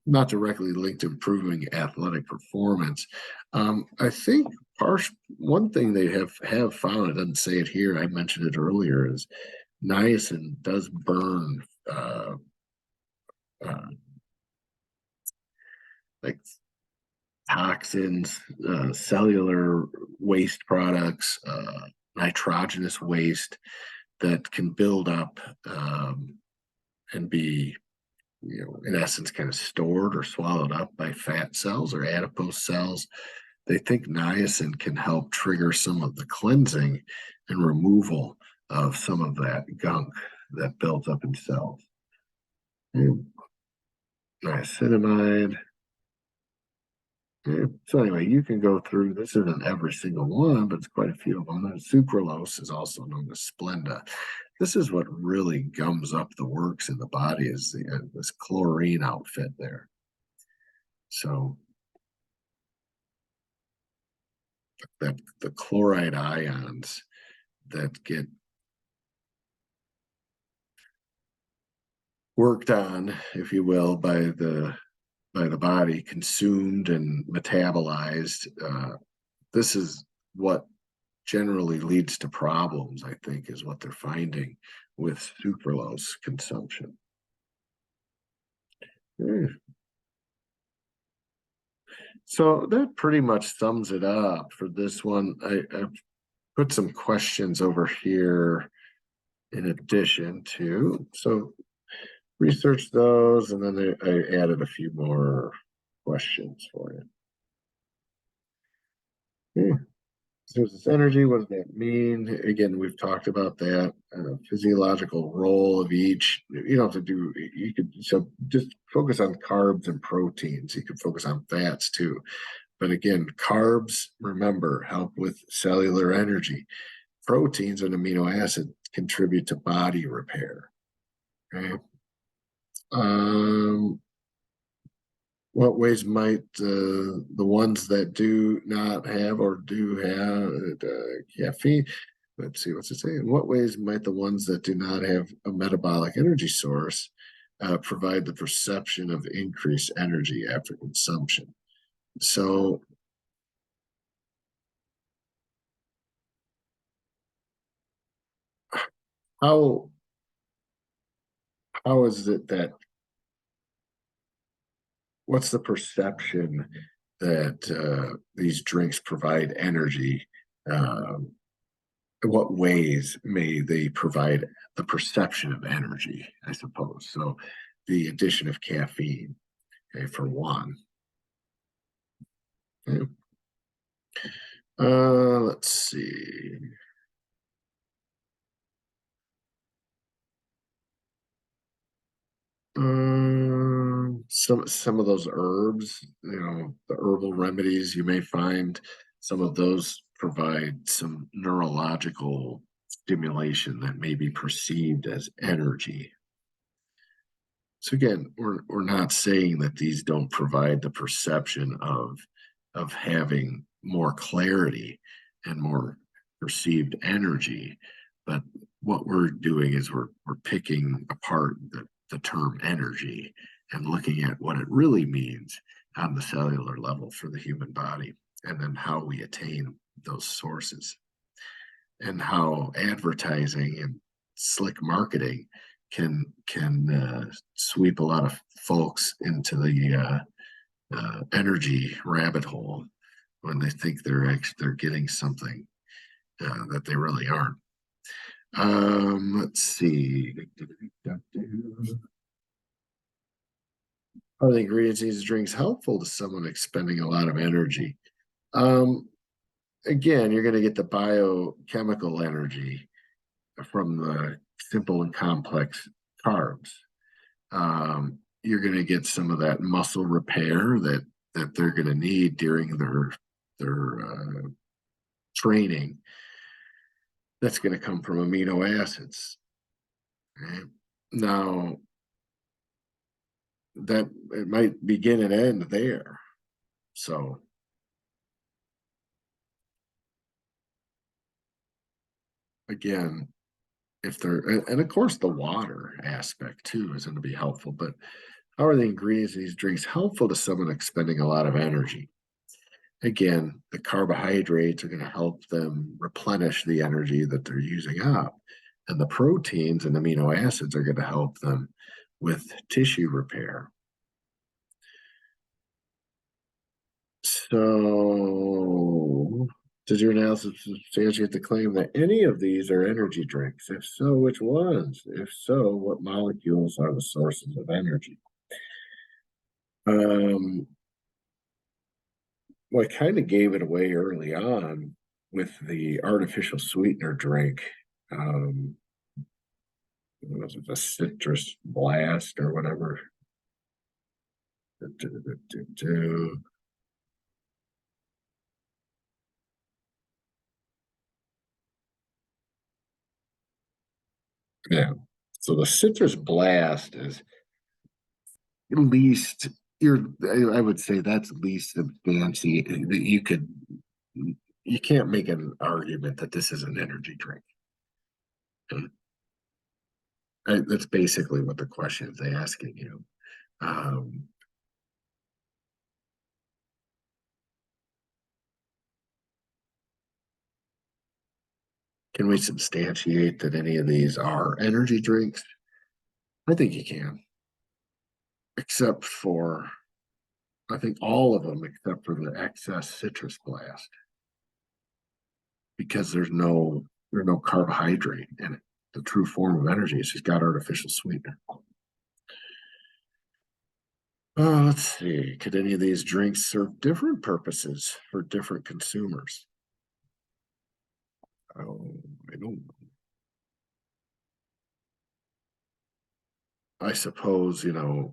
Not directly linked to improving athletic performance. I think one thing they have found, it doesn't say it here, I mentioned it earlier, is niacin does burn like toxins, cellular waste products, nitrogenous waste that can build up and be, in essence, kind of stored or swallowed up by fat cells or adipose cells. They think niacin can help trigger some of the cleansing and removal of some of that gunk that builds up in cells. Niacinamide. So anyway, you can go through, this isn't every single one, but it's quite a few of them. Sucralose is also known as Splenda. This is what really gums up the works in the body, is this chlorine outfit there. So that the chloride ions that get worked on, if you will, by the body, consumed and metabolized. This is what generally leads to problems, I think, is what they're finding with sucralose consumption. So that pretty much sums it up for this one. I put some questions over here in addition to, so research those, and then I added a few more questions for you. There's this energy. What does that mean? Again, we've talked about that physiological role of each. You don't have to do. You could so just focus on carbs and proteins. You could focus on fats too. But again, carbs, remember, help with cellular energy. Proteins and amino acids contribute to body repair. Okay. Um, what ways might the ones that do not have or do have caffeine? Let's see what's it saying. In what ways might the ones that do not have a metabolic energy source provide the perception of increased energy after consumption? So, how how is it that what's the perception that these drinks provide energy? Um, in what ways may they provide the perception of energy, I suppose? So the addition of caffeine, okay, for one. Okay. Let's see. Some of those herbs, the herbal remedies you may find, some of those provide some neurological stimulation that may be perceived as energy. So again, we're not saying that these don't provide the perception of having more clarity and more perceived energy, but what we're doing is we're picking apart the term energy and looking at what it really means on the cellular level for the human body, and then how we attain those sources, and how advertising and slick marketing can sweep a lot of folks into the energy rabbit hole when they think they're getting something that they really aren't. Let's see. Are the ingredients in these drinks helpful to someone expending a lot of energy? Um, Again, you're going to get the biochemical energy from the simple and complex carbs. You're going to get some of that muscle repair that they're going to need during their training. That's going to come from amino acids. Right? Now, that it might begin and end there. So again, if they're and of course the water aspect too is going to be helpful, but how are the ingredients in these drinks helpful to someone expending a lot of energy? Again, the carbohydrates are going to help them replenish the energy that they're using up, and the proteins and amino acids are going to help them with tissue repair. So, does your analysis substantiate the claim that any of these are energy drinks? If so, which ones? If so, what molecules are the sources of energy? Um, well, I kind of gave it away early on with the artificial sweetener drink. Um, what was it, the citrus blast or whatever? Yeah. So the citrus blast is least you're I would say that's least substantiated that you can't make an argument that this is an energy drink. That's basically what the question is asking you. Um, can we substantiate that any of these are energy drinks? I think you can, except for I think all of them except for the excess citrus blast, because there's no carbohydrate in it. The true form of energy is just got artificial sweetener. Let's see. Could any of these drinks serve different purposes for different consumers? Oh, I don't. I suppose the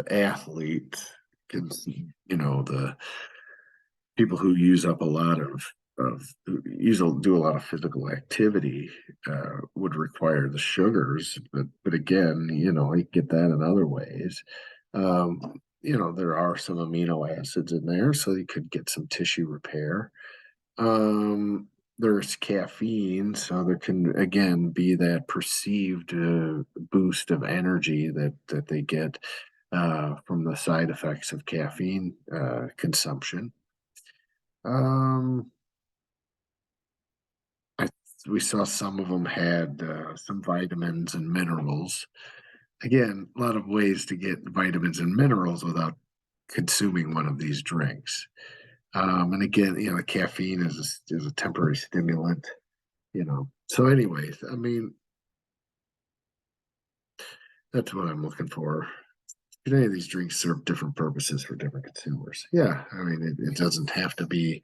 athlete can, the people who use up a lot of do a lot of physical activity would require the sugars, but again, you get that in other ways. There are some amino acids in there, so you could get some tissue repair. Um, there's caffeine, so there can again be that perceived boost of energy that they get from the side effects of caffeine consumption. Um, I we saw some of them had some vitamins and minerals. Again, a lot of ways to get vitamins and minerals without consuming one of these drinks. And again, the caffeine is a temporary stimulant. So, anyways, I mean, that's what I'm looking for. Any of these drinks serve different purposes for different consumers. Yeah, I mean, it doesn't have to be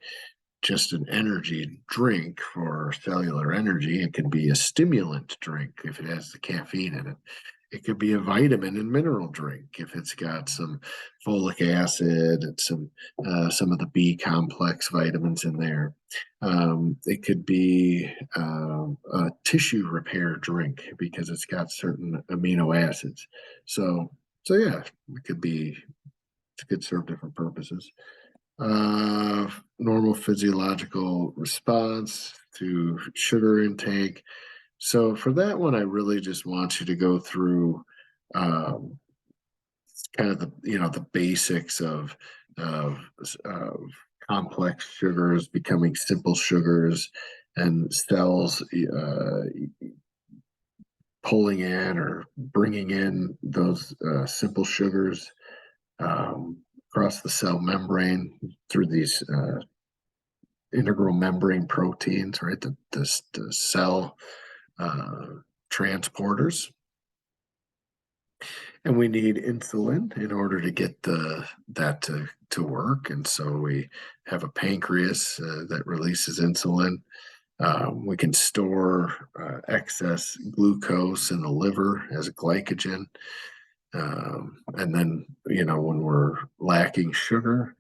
just an energy drink for cellular energy. It could be a stimulant drink if it has the caffeine in it. It could be a vitamin and mineral drink if it's got some folic acid and some of the B complex vitamins in there. It could be a tissue repair drink because it's got certain amino acids. So yeah, it could serve different purposes. Normal physiological response to sugar intake. So for that one, I really just want you to go through um, kind of the basics of complex sugars becoming simple sugars and cells pulling in or bringing in those simple sugars um, across the cell membrane through these integral membrane proteins, right? The cell uh, transporters. And we need insulin in order to get that to work. And so we have a pancreas that releases insulin. We can store excess glucose in the liver as glycogen. And then, when we're lacking sugar,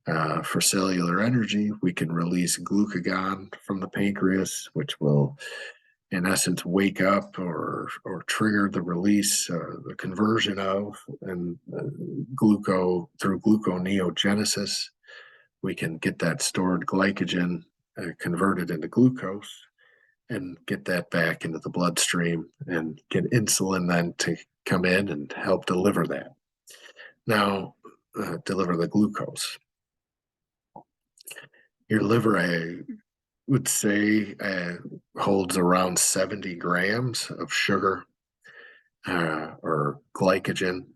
for cellular energy, we can release glucagon from the pancreas, which will, in essence, wake up or trigger the release, the conversion of, and through gluconeogenesis, we can get that stored glycogen converted into glucose and get that back into the bloodstream and get insulin then to come in and help deliver that. Now, deliver the glucose. Your liver, I would say, holds around 70 grams of sugar or glycogen.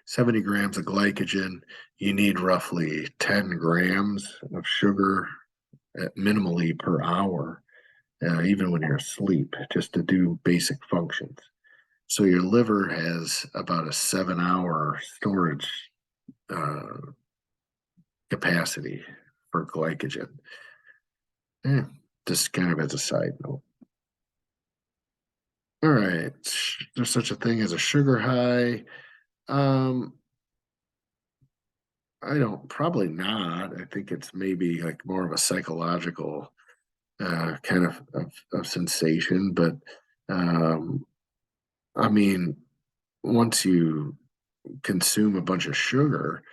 70 grams of glycogen, you need roughly 10 grams of sugar minimally per hour, even when you're asleep, just to do basic functions. So your liver has about a 7-hour storage uh, capacity for glycogen. Just kind of as a side note. All right, there's such a thing as a sugar high. Um, I don't, probably not. I think it's maybe like more of a psychological kind of sensation. But um, I mean, once you consume a bunch of sugar,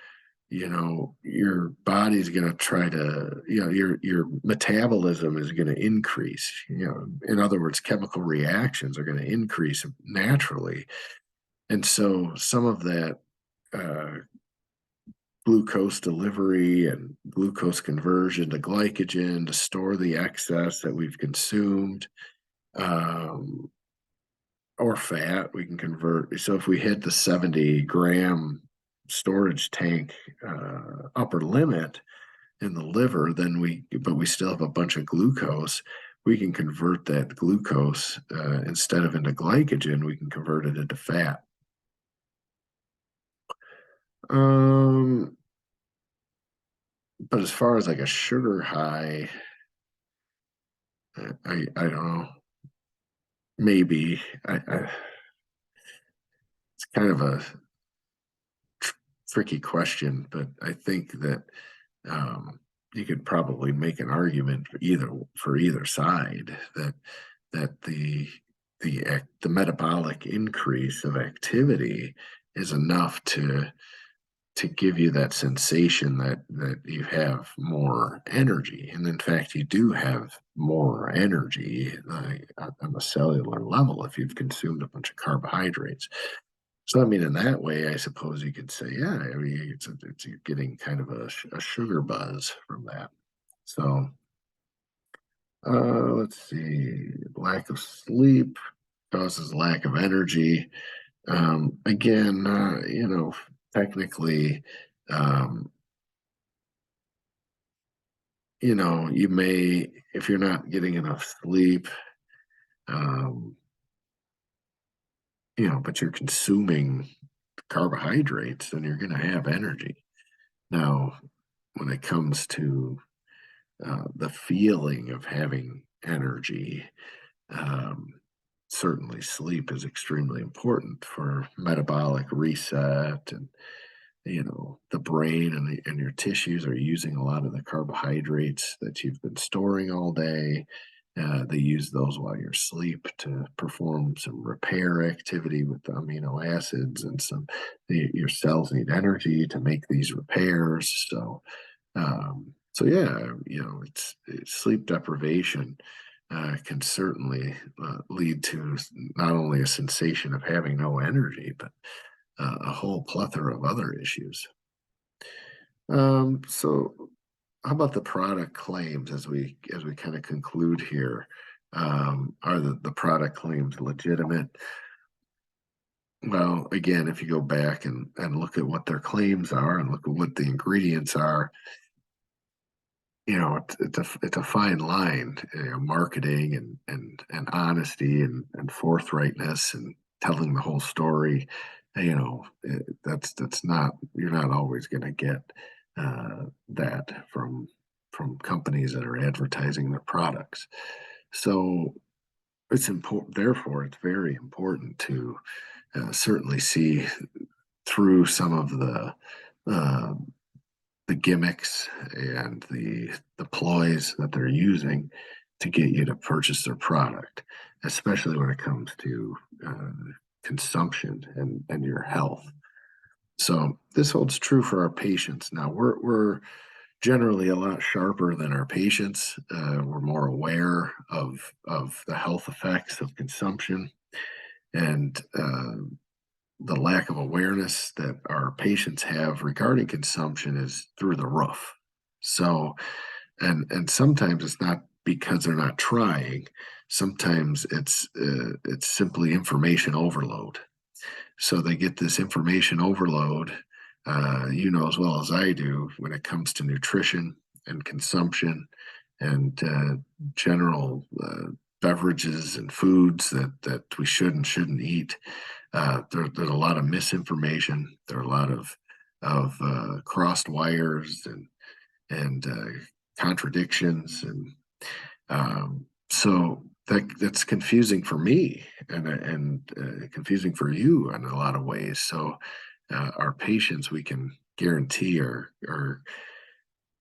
your body's going to try to, your metabolism is going to increase. In other words, chemical reactions are going to increase naturally. And so some of that uh, glucose delivery and glucose conversion to glycogen to store the excess that we've consumed, um, or fat, we can convert. So if we hit the 70-gram storage tank upper limit in the liver, but we still have a bunch of glucose. We can convert that glucose instead of into glycogen, we can convert it into fat. Um, But as far as like a sugar high, I don't know. Maybe it's kind of a tricky question, but I think that um, you could probably make an argument for either side that the metabolic increase of activity is enough to give you that sensation that you have more energy, and in fact you do have more energy on a cellular level if you've consumed a bunch of carbohydrates. So I mean, in that way, I suppose you could say, yeah, I mean, you're getting kind of a sugar buzz from that. So let's see, lack of sleep causes lack of energy. Again, technically, um, you may, if you're not getting enough sleep, um, but you're consuming carbohydrates, then you're going to have energy. Now, when it comes to the feeling of having energy, um, certainly sleep is extremely important for metabolic reset, and the brain and your tissues are using a lot of the carbohydrates that you've been storing all day. They use those while you're asleep to perform some repair activity with the amino acids, and your cells need energy to make these repairs. So yeah, it's sleep deprivation can certainly lead to not only a sensation of having no energy, but a whole plethora of other issues. So how about the product claims as we kind of conclude here? Are the product claims legitimate? Well, again, if you go back and look at what their claims are and look at what the ingredients are, it's a fine line, marketing and honesty and forthrightness and telling the whole story. That's not, you're not always going to get that from companies that are advertising their products. So it's important. Therefore, it's very important to certainly see through some of uh, the gimmicks and the ploys that they're using to get you to purchase their product, especially when it comes to uh, consumption and your health. So this holds true for our patients. Now we're generally a lot sharper than our patients. We're more aware of the health effects of consumption, and the lack of awareness that our patients have regarding consumption is through the roof. So, and sometimes it's not because they're not trying. Sometimes it's simply information overload. So they get this information overload, as well as I do, when it comes to nutrition and consumption and general beverages and foods that we should and shouldn't eat. There's a lot of misinformation. There are a lot of crossed wires and contradictions, and so that's confusing for me and confusing for you in a lot of ways. So our patients, we can guarantee, are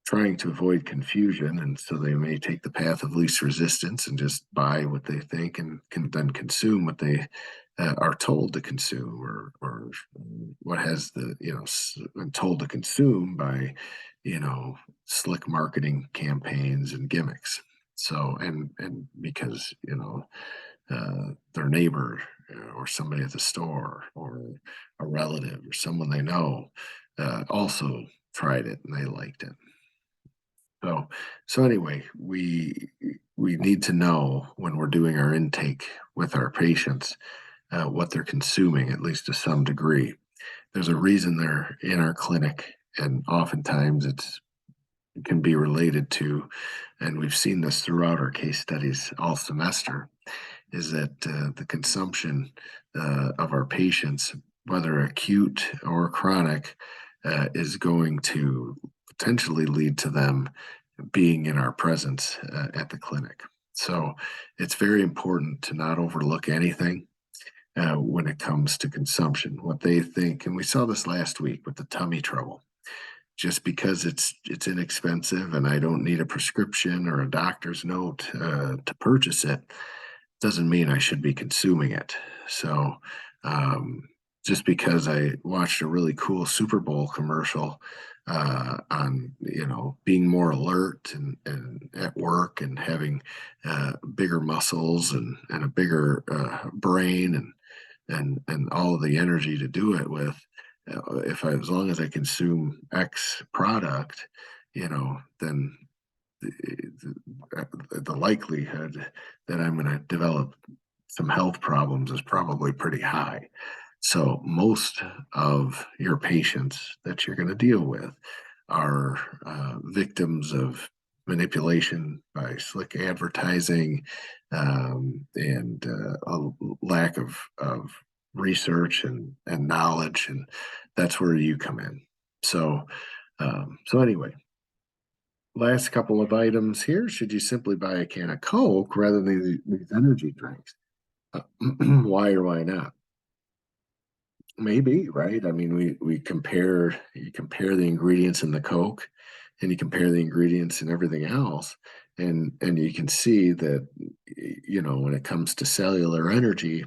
trying to avoid confusion, and so they may take the path of least resistance and just buy what they think and can then consume what they are told to consume, or what has been told to consume by slick marketing campaigns and gimmicks. So and because their neighbor or somebody at the store or a relative or someone they know also tried it and they liked it. So anyway, we need to know when we're doing our intake with our patients what they're consuming, at least to some degree. There's a reason they're in our clinic, and oftentimes it can be related to, and we've seen this throughout our case studies all semester, is that the consumption of our patients, whether acute or chronic, is going to potentially lead to them being in our presence at the clinic. So it's very important to not overlook anything when it comes to consumption. What they think, and we saw this last week with the tummy trouble. Just because it's inexpensive and I don't need a prescription or a doctor's note to purchase it, doesn't mean I should be consuming it. So um, just because I watched a really cool Super Bowl commercial on being more alert and at work and having bigger muscles and a bigger brain and all of the energy to do it with, if I, as long as I consume X product, then the likelihood that I'm going to develop some health problems is probably pretty high. So most of your patients that you're going to deal with are victims of manipulation by slick advertising and a lack of research and knowledge, and that's where you come in. So anyway, last couple of items here. Should you simply buy a can of Coke rather than these energy drinks? Why or why not? Maybe, right? I mean, you compare the ingredients in the Coke and you compare the ingredients in everything else, and you can see that when it comes to cellular energy,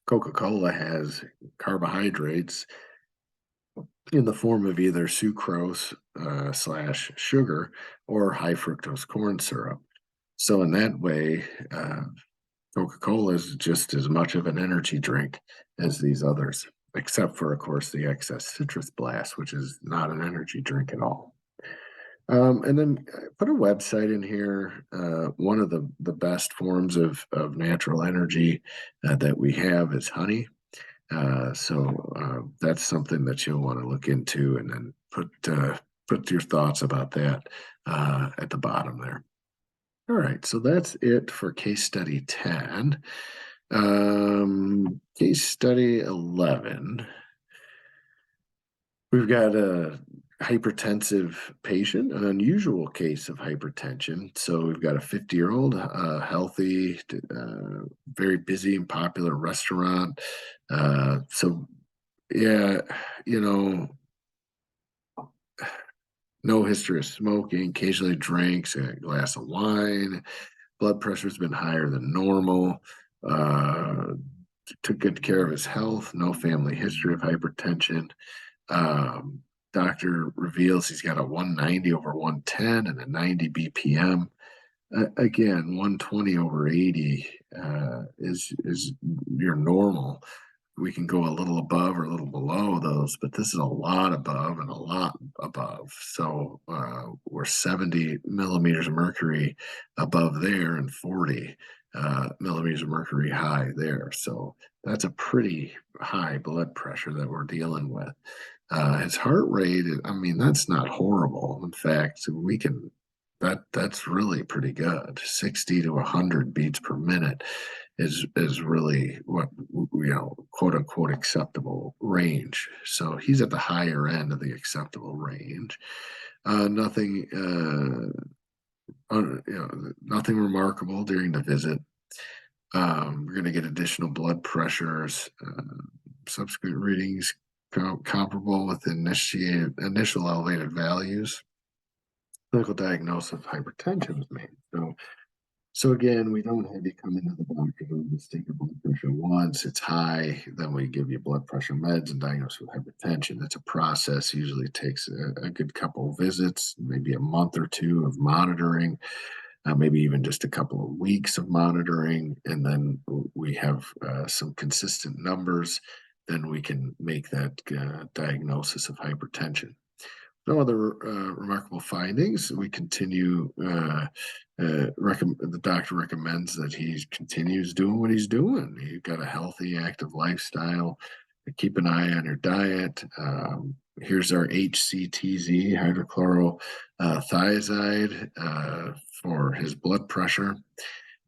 Coca-Cola has carbohydrates in the form of either sucrose slash sugar or high fructose corn syrup. So in that way, Coca-Cola is just as much of an energy drink as these others, except for, of course, the excess citrus blast, which is not an energy drink at all. And then put a website in here. One of the best forms of natural energy that we have is honey. So that's something that you'll want to look into, and then put your thoughts about that at the bottom there. All right, so that's it for case study 10. Case study 11. We've got a hypertensive patient, an unusual case of hypertension. So we've got a 50-year-old, healthy, very busy and popular restaurant. So yeah, no history of smoking, occasionally drinks a glass of wine. Blood pressure's been higher than normal. Took good care of his health, no family history of hypertension. Doctor reveals he's got a 190 over 110 and a 90 BPM. Again, 120 over 80 is your normal. We can go a little above or a little below those, but this is a lot above and a lot above. So we're 70 millimeters of mercury above there and 40 millimeters of mercury high there. So that's a pretty high blood pressure that we're dealing with. His heart rate, I mean, that's not horrible. In fact, that's really pretty good. 60 to 100 beats per minute is really what, quote unquote acceptable range. So he's at the higher end of the acceptable range. Nothing nothing remarkable during the visit. We're going to get additional blood pressures, subsequent readings comparable with initial elevated values. Clinical diagnosis of hypertension is made. So again, we don't have you come into the doctor and just take your blood pressure once. It's high, then we give you blood pressure meds and diagnose with hypertension. It's a process. Usually takes a good couple of visits, maybe a month or two of monitoring, maybe even just a couple of weeks of monitoring, and then we have some consistent numbers. Then we can make that diagnosis of hypertension. No other remarkable findings. We continue. The doctor recommends that he continues doing what he's doing. You've got a healthy, active lifestyle. Keep an eye on your diet. Here's our HCTZ, hydrochlorothiazide, for his blood pressure,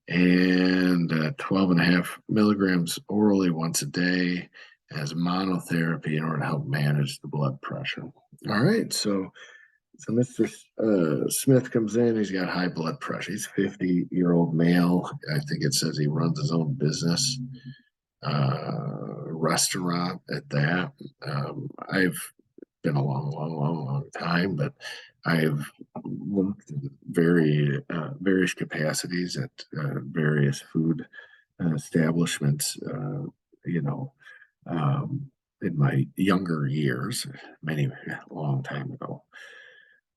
and 12.5 milligrams orally once a day as monotherapy in order to help manage the blood pressure. All right, so So Mr. Smith comes in, he's got high blood pressure. He's a 50-year-old male. I think it says he runs his own business, restaurant at that. I've been a long time, but I've worked in various capacities at various food establishments, you know, um, in my younger years, a long time ago,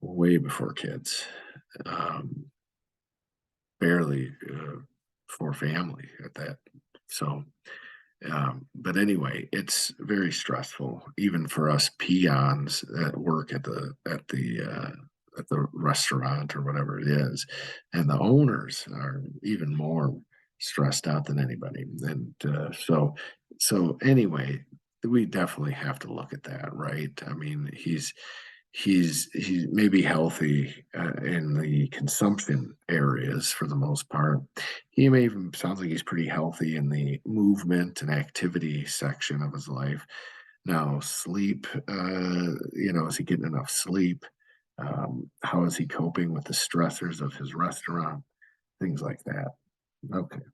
way before kids, um, barely for family at that. So, but anyway, it's very stressful, even for us peons that work at the restaurant or whatever it is, and the owners are even more stressed out than anybody. And so anyway, we definitely have to look at that, right? I mean, he's maybe healthy in the consumption areas for the most part. He may even sounds like he's pretty healthy in the movement and activity section of his life. Now, sleep, is he getting enough sleep? How is he coping with the stressors of his restaurant? Things like that. Okay.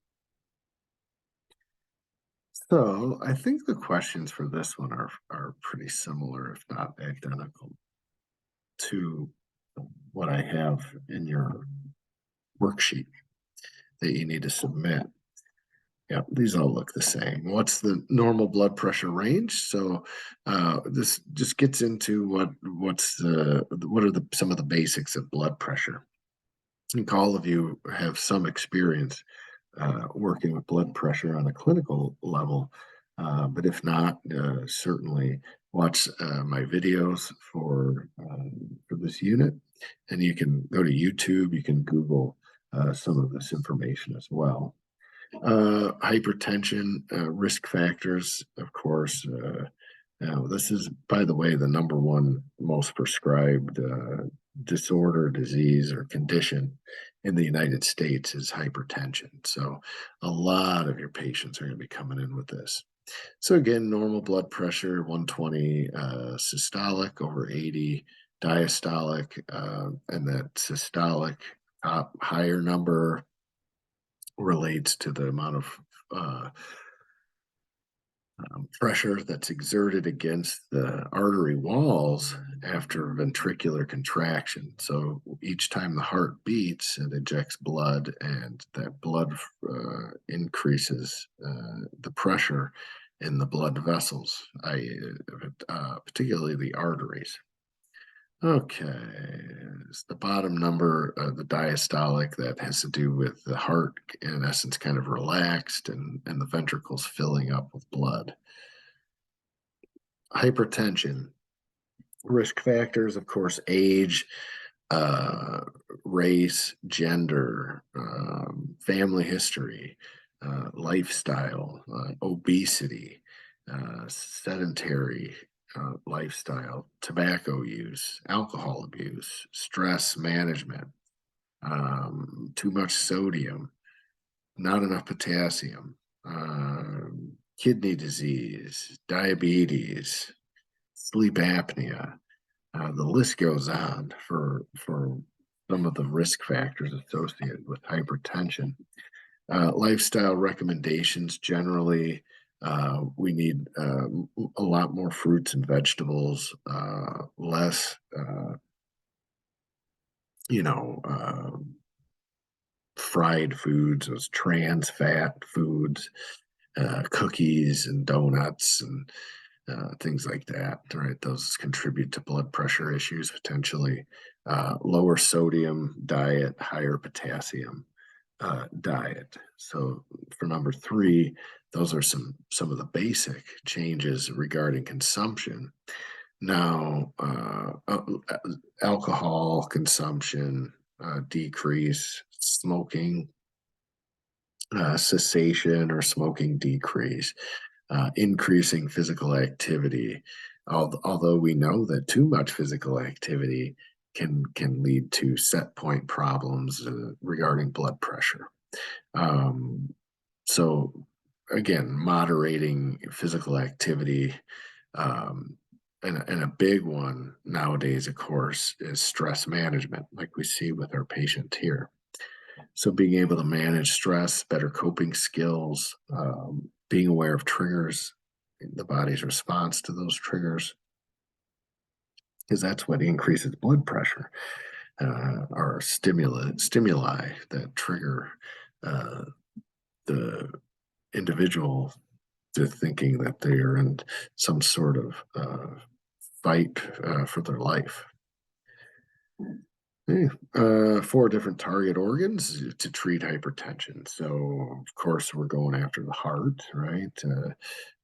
So I think the questions for this one are pretty similar, if not identical, to what I have in your worksheet that you need to submit. Yeah, these all look the same. What's the normal blood pressure range? So this just gets into what are some of the basics of blood pressure. I think all of you have some experience working with blood pressure on a clinical level, but if not, certainly watch my videos for this unit, and you can go to YouTube. You can Google some of this information as well. Hypertension risk factors, of course. Now, this is, by the way, the number one most prescribed disorder, disease, or condition in the United States is hypertension. So, a lot of your patients are going to be coming in with this. So, again, normal blood pressure 120 systolic over 80 diastolic, and that systolic higher number relates to the amount of pressure that's exerted against the artery walls after ventricular contraction. So each time the heart beats, it ejects blood, and that blood increases the pressure in the blood vessels, particularly the arteries. Okay, it's the bottom number, the diastolic, that has to do with the heart, in essence, kind of relaxed and the ventricles filling up with blood. Hypertension, risk factors, of course, age, race, gender, family history, lifestyle, obesity, sedentary lifestyle, tobacco use, alcohol abuse, stress management, too much sodium, not enough potassium, kidney disease, diabetes, sleep apnea. The list goes on for some of the risk factors associated with hypertension. Lifestyle recommendations generally, we need a lot more fruits and vegetables, less, fried foods, those trans fat foods, cookies and donuts and things like that, right? Those contribute to blood pressure issues potentially. Lower sodium diet, higher potassium diet. So for number 3, those are some of the basic changes regarding consumption. Now, alcohol consumption decrease, smoking cessation or smoking decrease, increasing physical activity. Although we know that too much physical activity can lead to set point problems regarding blood pressure. So again, moderating physical activity, and a big one nowadays, of course, is stress management, like we see with our patient here. So being able to manage stress, better coping skills, being aware of triggers, the body's response to those triggers, because that's what increases blood pressure, are stimuli that trigger uh, the individual to thinking that they are in some sort of fight for their life. Four different target organs to treat hypertension. So, of course, we're going after the heart, right?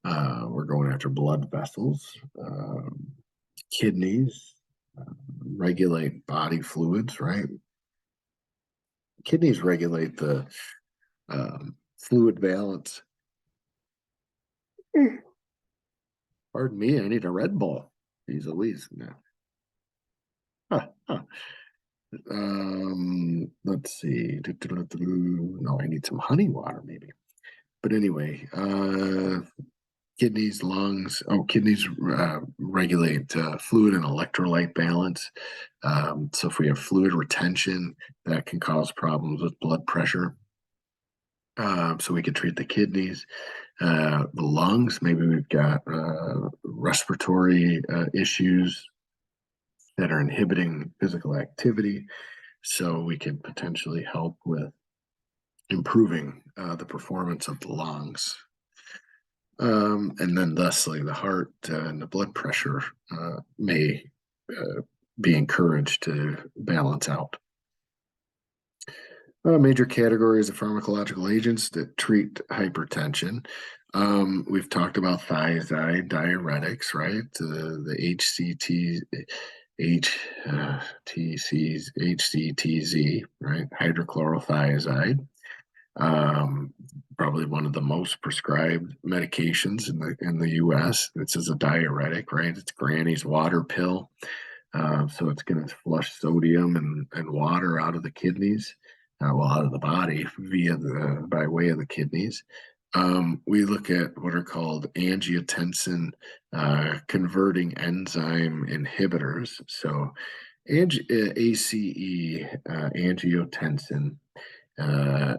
We're going after blood vessels, kidneys, regulate body fluids, right? Kidneys regulate the fluid balance. Pardon me, I need a Red Bull. Jeez Louise. No. Huh, huh. Let's see. No, I need some honey water, maybe. But anyway, kidneys, lungs. Oh, kidneys regulate fluid and electrolyte balance. So if we have fluid retention, that can cause problems with blood pressure. So we could treat the kidneys, the lungs. Maybe we've got respiratory issues that are inhibiting physical activity. So we can potentially help with improving the performance of the lungs. And then thusly the heart and the blood pressure may be encouraged to balance out. Major categories of pharmacological agents that treat hypertension. We've talked about thiazide diuretics, right? The HCT, HCTZ, right? Hydrochlorothiazide. Probably one of the most prescribed medications in the U.S. This is a diuretic, right? It's Granny's water pill. So it's going to flush sodium and water out of the kidneys, out of the body by way of the kidneys. We look at what are called angiotensin converting enzyme inhibitors. So ACE, angiotensin,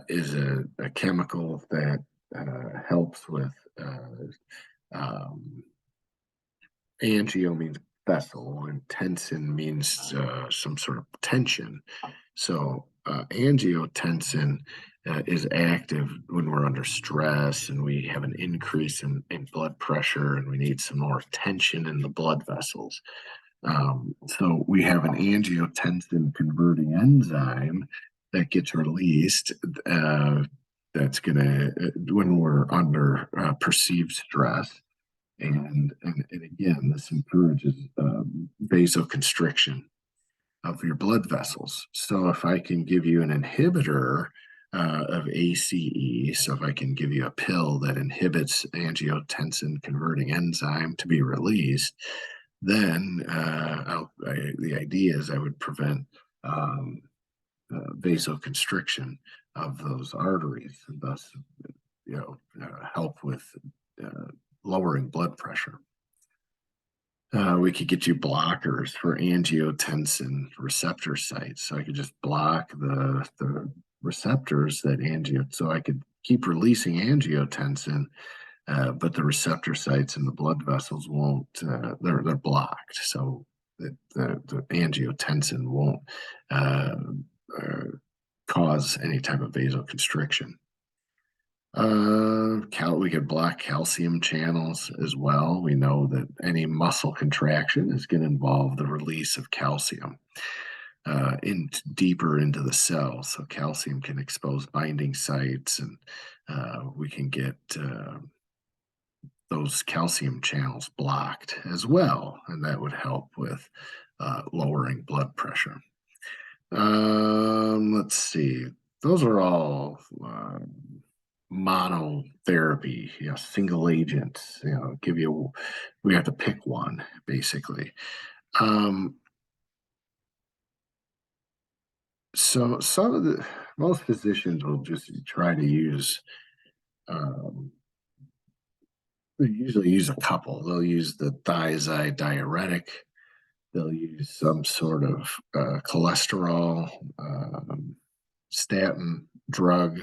is a chemical that helps with um, angio means vessel and tensin means some sort of tension. So angiotensin is active when we're under stress and we have an increase in blood pressure and we need some more tension in the blood vessels. So we have an angiotensin converting enzyme that gets released. That's going to, when we're under perceived stress. And again, this encourages vasoconstriction of your blood vessels. So if I can give you an inhibitor of ACE, so if I can give you a pill that inhibits angiotensin converting enzyme to be released, then the idea is I would prevent vasoconstriction of those arteries, and thus, help with lowering blood pressure. We could get you blockers for angiotensin receptor sites, so I could just block the receptors so I could keep releasing angiotensin. But the receptor sites in the blood vessels won't, they're blocked. So the angiotensin won't cause any type of vasoconstriction. We could block calcium channels as well. We know that any muscle contraction is going to involve the release of calcium deeper into the cell. So calcium can expose binding sites, and we can get those calcium channels blocked as well, and that would help with lowering blood pressure. Let's see. Those are all monotherapy, single agents. We have to pick one basically. So most physicians will just try to use They usually use a couple. They'll use the thiazide diuretic. They'll use some sort of cholesterol, statin drug,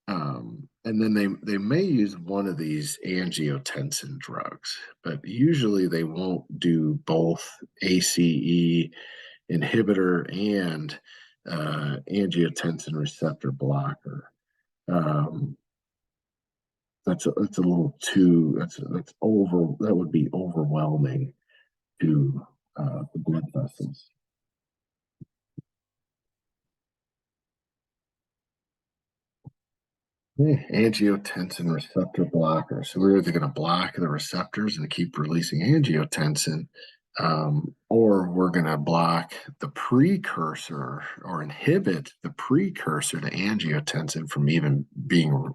and then they may use one of these angiotensin drugs, but usually they won't do both ACE inhibitor and angiotensin receptor blocker. Um, that's a little too that's over that would be overwhelming to the blood vessels. Yeah, angiotensin receptor blocker. So we're either going to block the receptors and keep releasing angiotensin, or we're going to block the precursor or inhibit the precursor to angiotensin from even being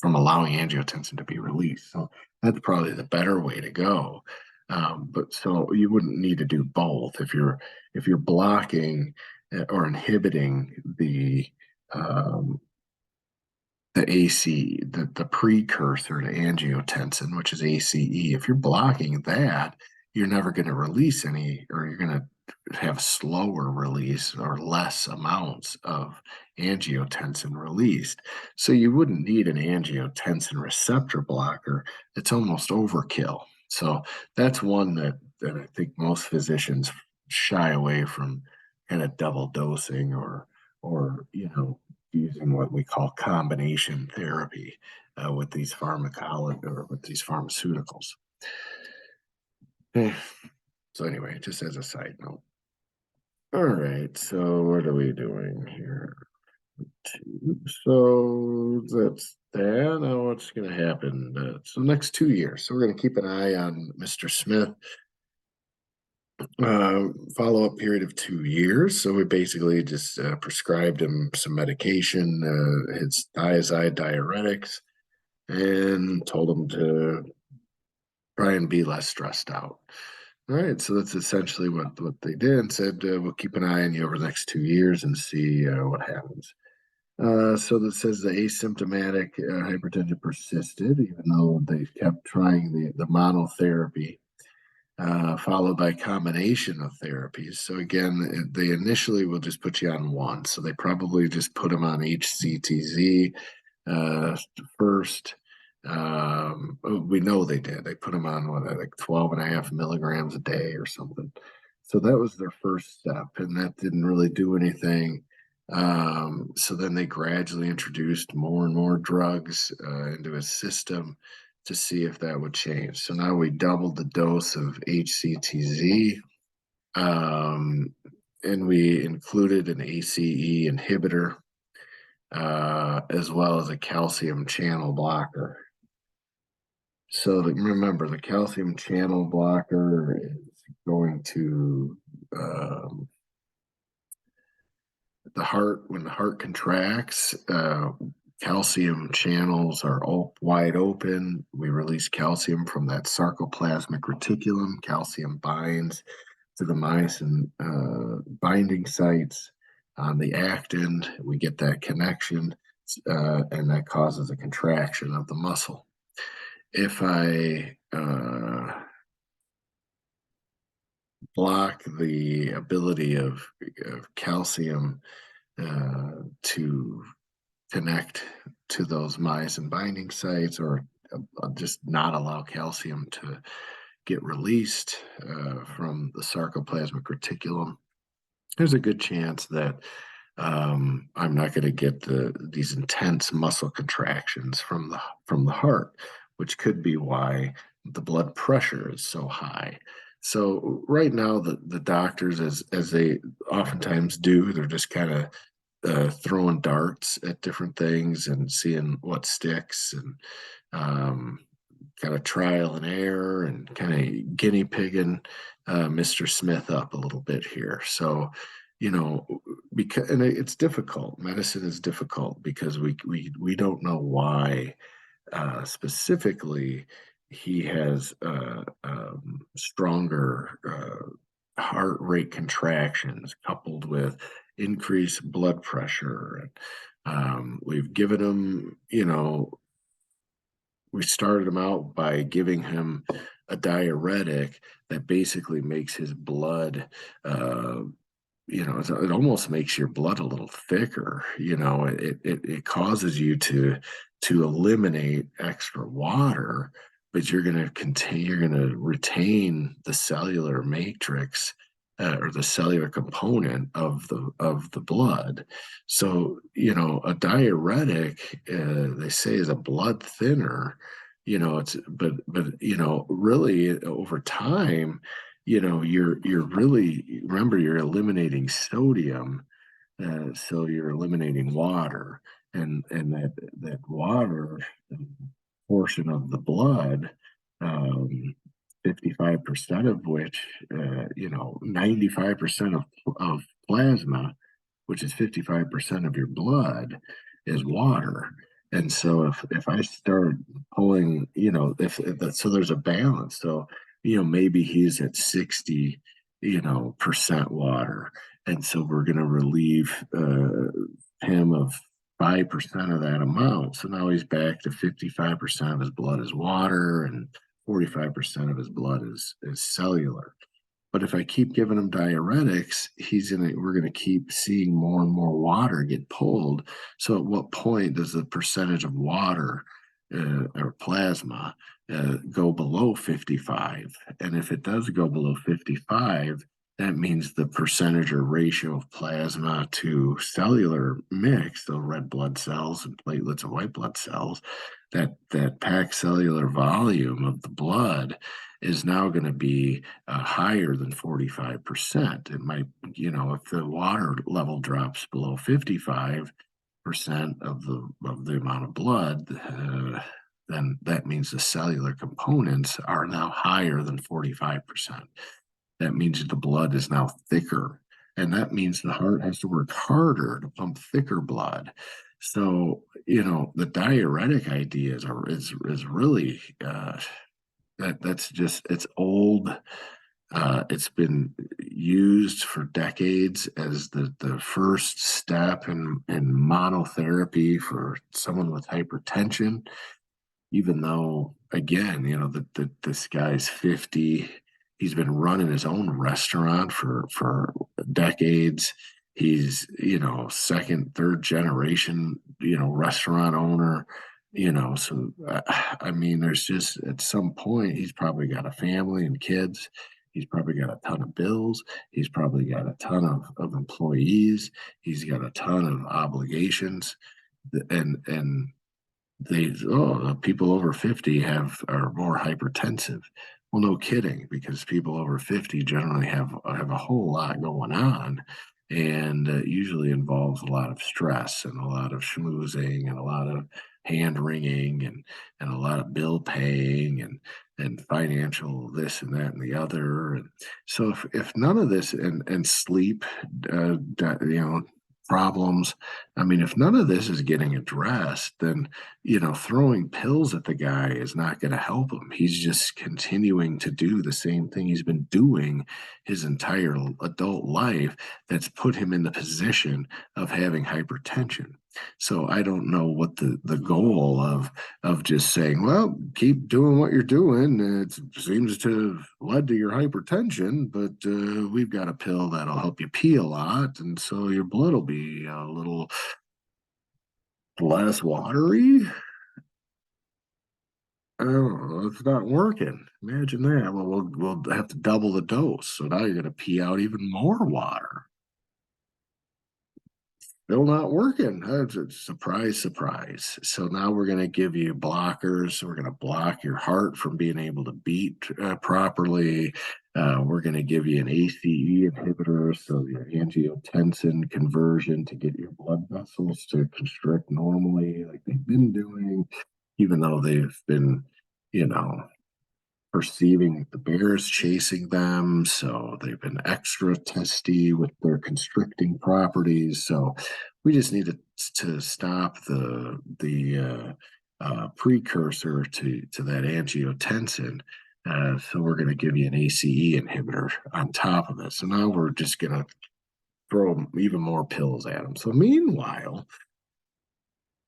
from allowing angiotensin to be released. So that's probably the better way to go. But so you wouldn't need to do both if you're blocking or inhibiting the AC, the precursor to angiotensin, which is ACE. If you're blocking that, you're never going to release any, or you're going to have slower release or less amounts of angiotensin released. So you wouldn't need an angiotensin receptor blocker. It's almost overkill. So that's one that I think most physicians shy away from kind of double dosing or using what we call combination therapy with these pharmacology or with these pharmaceuticals. So anyway, just as a side note. All right, so what are we doing here? So that's that. Now what's going to happen? So next 2 years. So we're going to keep an eye on Mr. Smith. Follow-up period of 2 years. So we basically just prescribed him some medication, his thiazide diuretics, and told him to try and be less stressed out. All right, so that's essentially what they did, and said we'll keep an eye on you over the next 2 years and see what happens. So that says the asymptomatic hypertension persisted, even though they kept trying the monotherapy, followed by a combination of therapies. So again, they initially will just put you on one. So they probably just put them on HCTZ first. We know they did. They put them on like 12.5 milligrams a day or something. So that was their first step, and that didn't really do anything. So then they gradually introduced more and more drugs into his system to see if that would change. So now we doubled the dose of HCTZ, and we included an ACE inhibitor as well as a calcium channel blocker. So remember, the calcium channel blocker is going to the heart. When the heart contracts, calcium channels are wide open. We release calcium from that sarcoplasmic reticulum. Calcium binds to the myosin binding sites on the actin. We get that connection, and that causes a contraction of the muscle. If I block the ability of calcium to connect to those myosin binding sites, or just not allow calcium to get released from the sarcoplasmic reticulum, there's a good chance that I'm not going to get these intense muscle contractions from the heart, which could be why the blood pressure is so high. So right now, the doctors, as they oftentimes do, they're just kind of throwing darts at different things and seeing what sticks, and kind of trial and error, and kind of guinea pigging Mr. Smith up a little bit here. So, because it's difficult. Medicine is difficult because we don't know why specifically he has stronger heart rate contractions coupled with increased blood pressure. We've given him, we started him out by giving him a diuretic that basically makes his blood, uh, it almost makes your blood a little thicker. It causes you to eliminate extra water, but you're going to continue, you're going to retain the cellular matrix, or the cellular component of the blood. So, a diuretic, they say, is a blood thinner. Really over time, you're really, remember, you're eliminating sodium, so you're eliminating water, and that water portion of the blood, um, 55% of which, 95% of plasma, which is 55% of your blood, is water. And so if I start pulling, if that, so there's a balance. So, maybe he's at 60, percent water. And so we're going to relieve him of 5% of that amount. So now he's back to 55% of his blood is water, and 45% of his blood is cellular. But if I keep giving him diuretics, we're gonna keep seeing more and more water get pulled. So at what point does the percentage of water, or plasma, go below 55? And if it does go below 55, that means the percentage or ratio of plasma to cellular mix, the red blood cells and platelets and white blood cells, that packed cellular volume of the blood is now going to be higher than 45%. It might, if the water level drops below 55% of the amount of blood, then that means the cellular components are now higher than 45%. That means the blood is now thicker. And that means the heart has to work harder to pump thicker blood. So, the diuretic idea is really, that's just, it's old. It's been used for decades as the first step in monotherapy for someone with hypertension, even though, again, this guy's 50. He's been running his own restaurant for decades. He's, second, third generation, restaurant owner. So I mean, there's just, at some point, he's probably got a family and kids. He's probably got a ton of bills. He's probably got a ton of employees. He's got a ton of obligations, and people over 50 are more hypertensive. Well, no kidding, because people over 50 generally have a whole lot going on, and usually involves a lot of stress and a lot of schmoozing and a lot of hand wringing, and a lot of bill paying, and financial this and that and the other. And so if none of this, and sleep, problems, I mean, if none of this is getting addressed, then, throwing pills at the guy is not going to help him. He's just continuing to do the same thing he's been doing his entire adult life, that's put him in the position of having hypertension. So I don't know what the goal of just saying, well, keep doing what you're doing. It seems to have led to your hypertension, but we've got a pill that'll help you pee a lot, and so your blood will be a little less watery. I don't know. It's not working. Imagine that. Well, we'll have to double the dose. So now you're going to pee out even more water. Still not working. Surprise, surprise. So now we're going to give you blockers. We're going to block your heart from being able to beat properly. We're going to give you an ACE inhibitor, so your angiotensin conversion, to get your blood vessels to constrict normally, like they've been doing, even though they've been, you know, perceiving the bears chasing them. So they've been extra testy with their constricting properties. So we just need to stop the precursor to that angiotensin. So we're going to give you an ACE inhibitor on top of it. So now we're just going to throw even more pills at them. So meanwhile,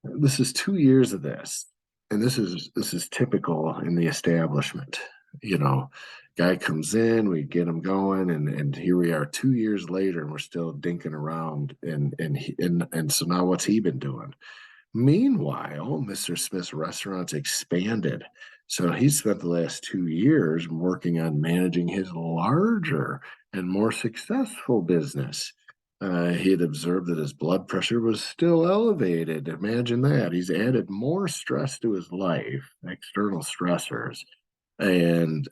this is 2 years of this. and this is typical in the establishment. You know, guy comes in, we get him going, and here we are 2 years later, and we're still dinking around. And so now what's he been doing? Meanwhile, Mr. Smith's restaurant's expanded. So he spent the last 2 years working on managing his larger and more successful business. He had observed that his blood pressure was still elevated. Imagine that. He's added more stress to his life, external stressors. And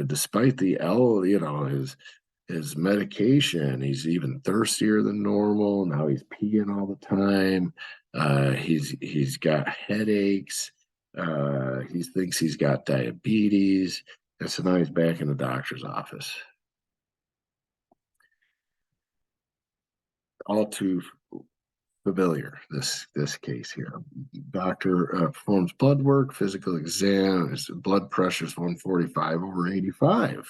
despite the his medication. He's even thirstier than normal. Now he's peeing all the time. He's got headaches. He thinks he's got diabetes. And so now he's back in the doctor's office. All too familiar, this case here. Doctor performs blood work, physical exam. His blood pressure is 145/85.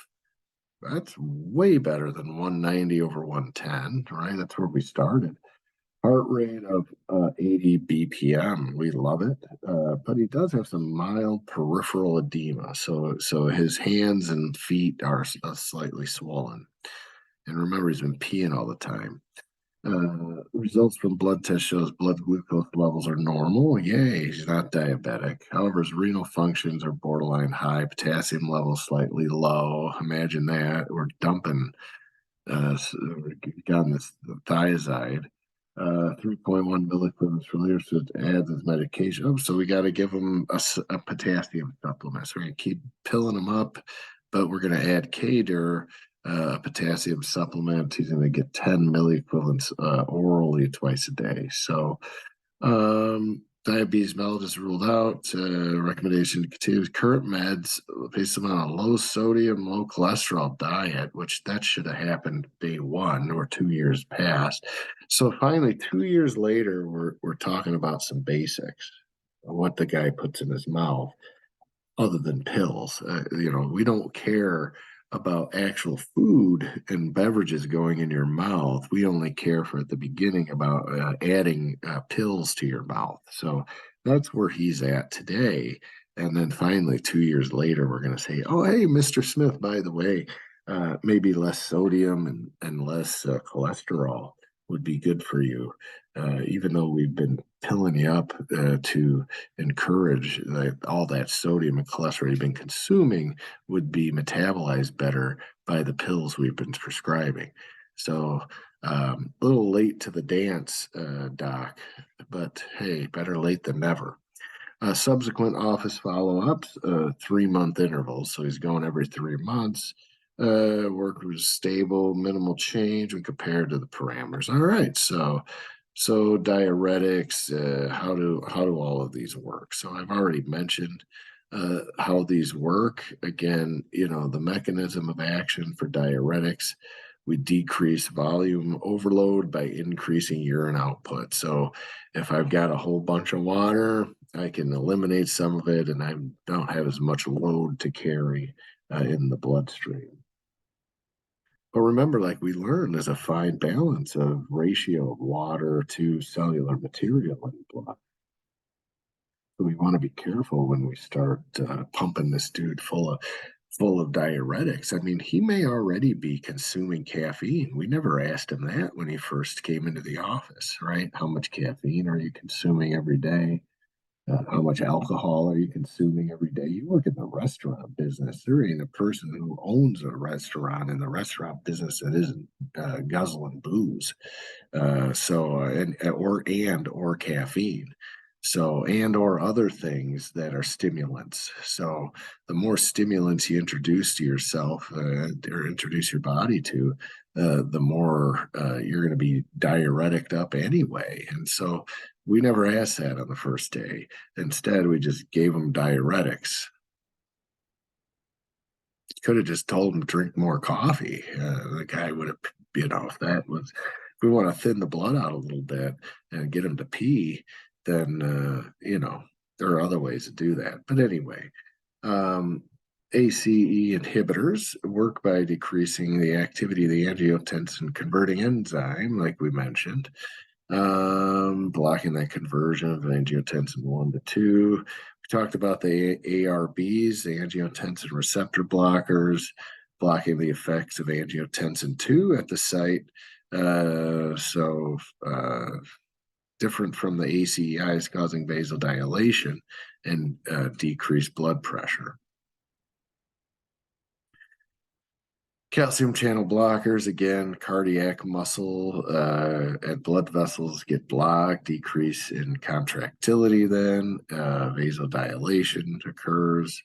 That's way better than 190 over 110, right? That's where we started. Heart rate of 80 BPM. We love it. But he does have some mild peripheral edema. So his hands and feet are slightly swollen. And remember, he's been peeing all the time. Results from blood test shows blood glucose levels are normal. Yay, he's not diabetic. However, his renal functions are borderline high, potassium levels slightly low. Imagine that. We're dumping, we've gotten this thiazide, 3.1 milliequivalents per liter, so it adds his medication. Oh, so we got to give him a potassium supplement. So we're going to keep pilling him up, but we're going to add K-Dur, a potassium supplement. He's going to get 10 milliequivalents orally twice a day. So diabetes mellitus ruled out. Recommendation to continue current meds based on a low sodium, low cholesterol diet, which that should have happened day one or 2 years past. So finally, 2 years later, we're talking about some basics of what the guy puts in his mouth, other than pills. We don't care about actual food and beverages going in your mouth. We only care for at the beginning about adding pills to your mouth. So that's where he's at today. And then finally, 2 years later, we're going to say, oh, hey, Mr. Smith, by the way, maybe less sodium and less cholesterol would be good for you. Even though we've been pilling you up to encourage that all that sodium and cholesterol you've been consuming would be metabolized better by the pills we've been prescribing. So a little late to the dance, doc, but hey, better late than never. Subsequent office follow-ups, 3-month intervals. So he's going every 3 months. Work was stable, minimal change when compared to the parameters. All right, so diuretics, how do all of these work? So I've already mentioned how these work. Again, the mechanism of action for diuretics, we decrease volume overload by increasing urine output. So if I've got a whole bunch of water, I can eliminate some of it, and I don't have as much load to carry in the bloodstream. But remember, like we learned, there's a fine balance of ratio of water to cellular material in blood. So we want to be careful when we start pumping this dude full of diuretics. I mean, he may already be consuming caffeine. We never asked him that when he first came into the office, right? How much caffeine are you consuming every day? How much alcohol are you consuming every day? You work in the restaurant business. There ain't a person who owns a restaurant in the restaurant business that isn't guzzling booze, or caffeine, and or other things that are stimulants. So the more stimulants you introduce to yourself or introduce your body to, the more you're going to be diuretic up anyway. And so we never asked that on the first day. Instead, we just gave him diuretics. Could have just told him to drink more coffee. The guy would have, if we want to thin the blood out a little bit and get him to pee, then, there are other ways to do that. But anyway, ACE inhibitors work by decreasing the activity of the angiotensin converting enzyme, like we mentioned. Blocking that conversion of angiotensin 1 to 2. We talked about the ARBs, the angiotensin receptor blockers, blocking the effects of angiotensin 2 at the site. Different from the ACEIs, causing vasodilation and decreased blood pressure. Calcium channel blockers, again, cardiac muscle and blood vessels get blocked, decrease in contractility, then vasodilation occurs.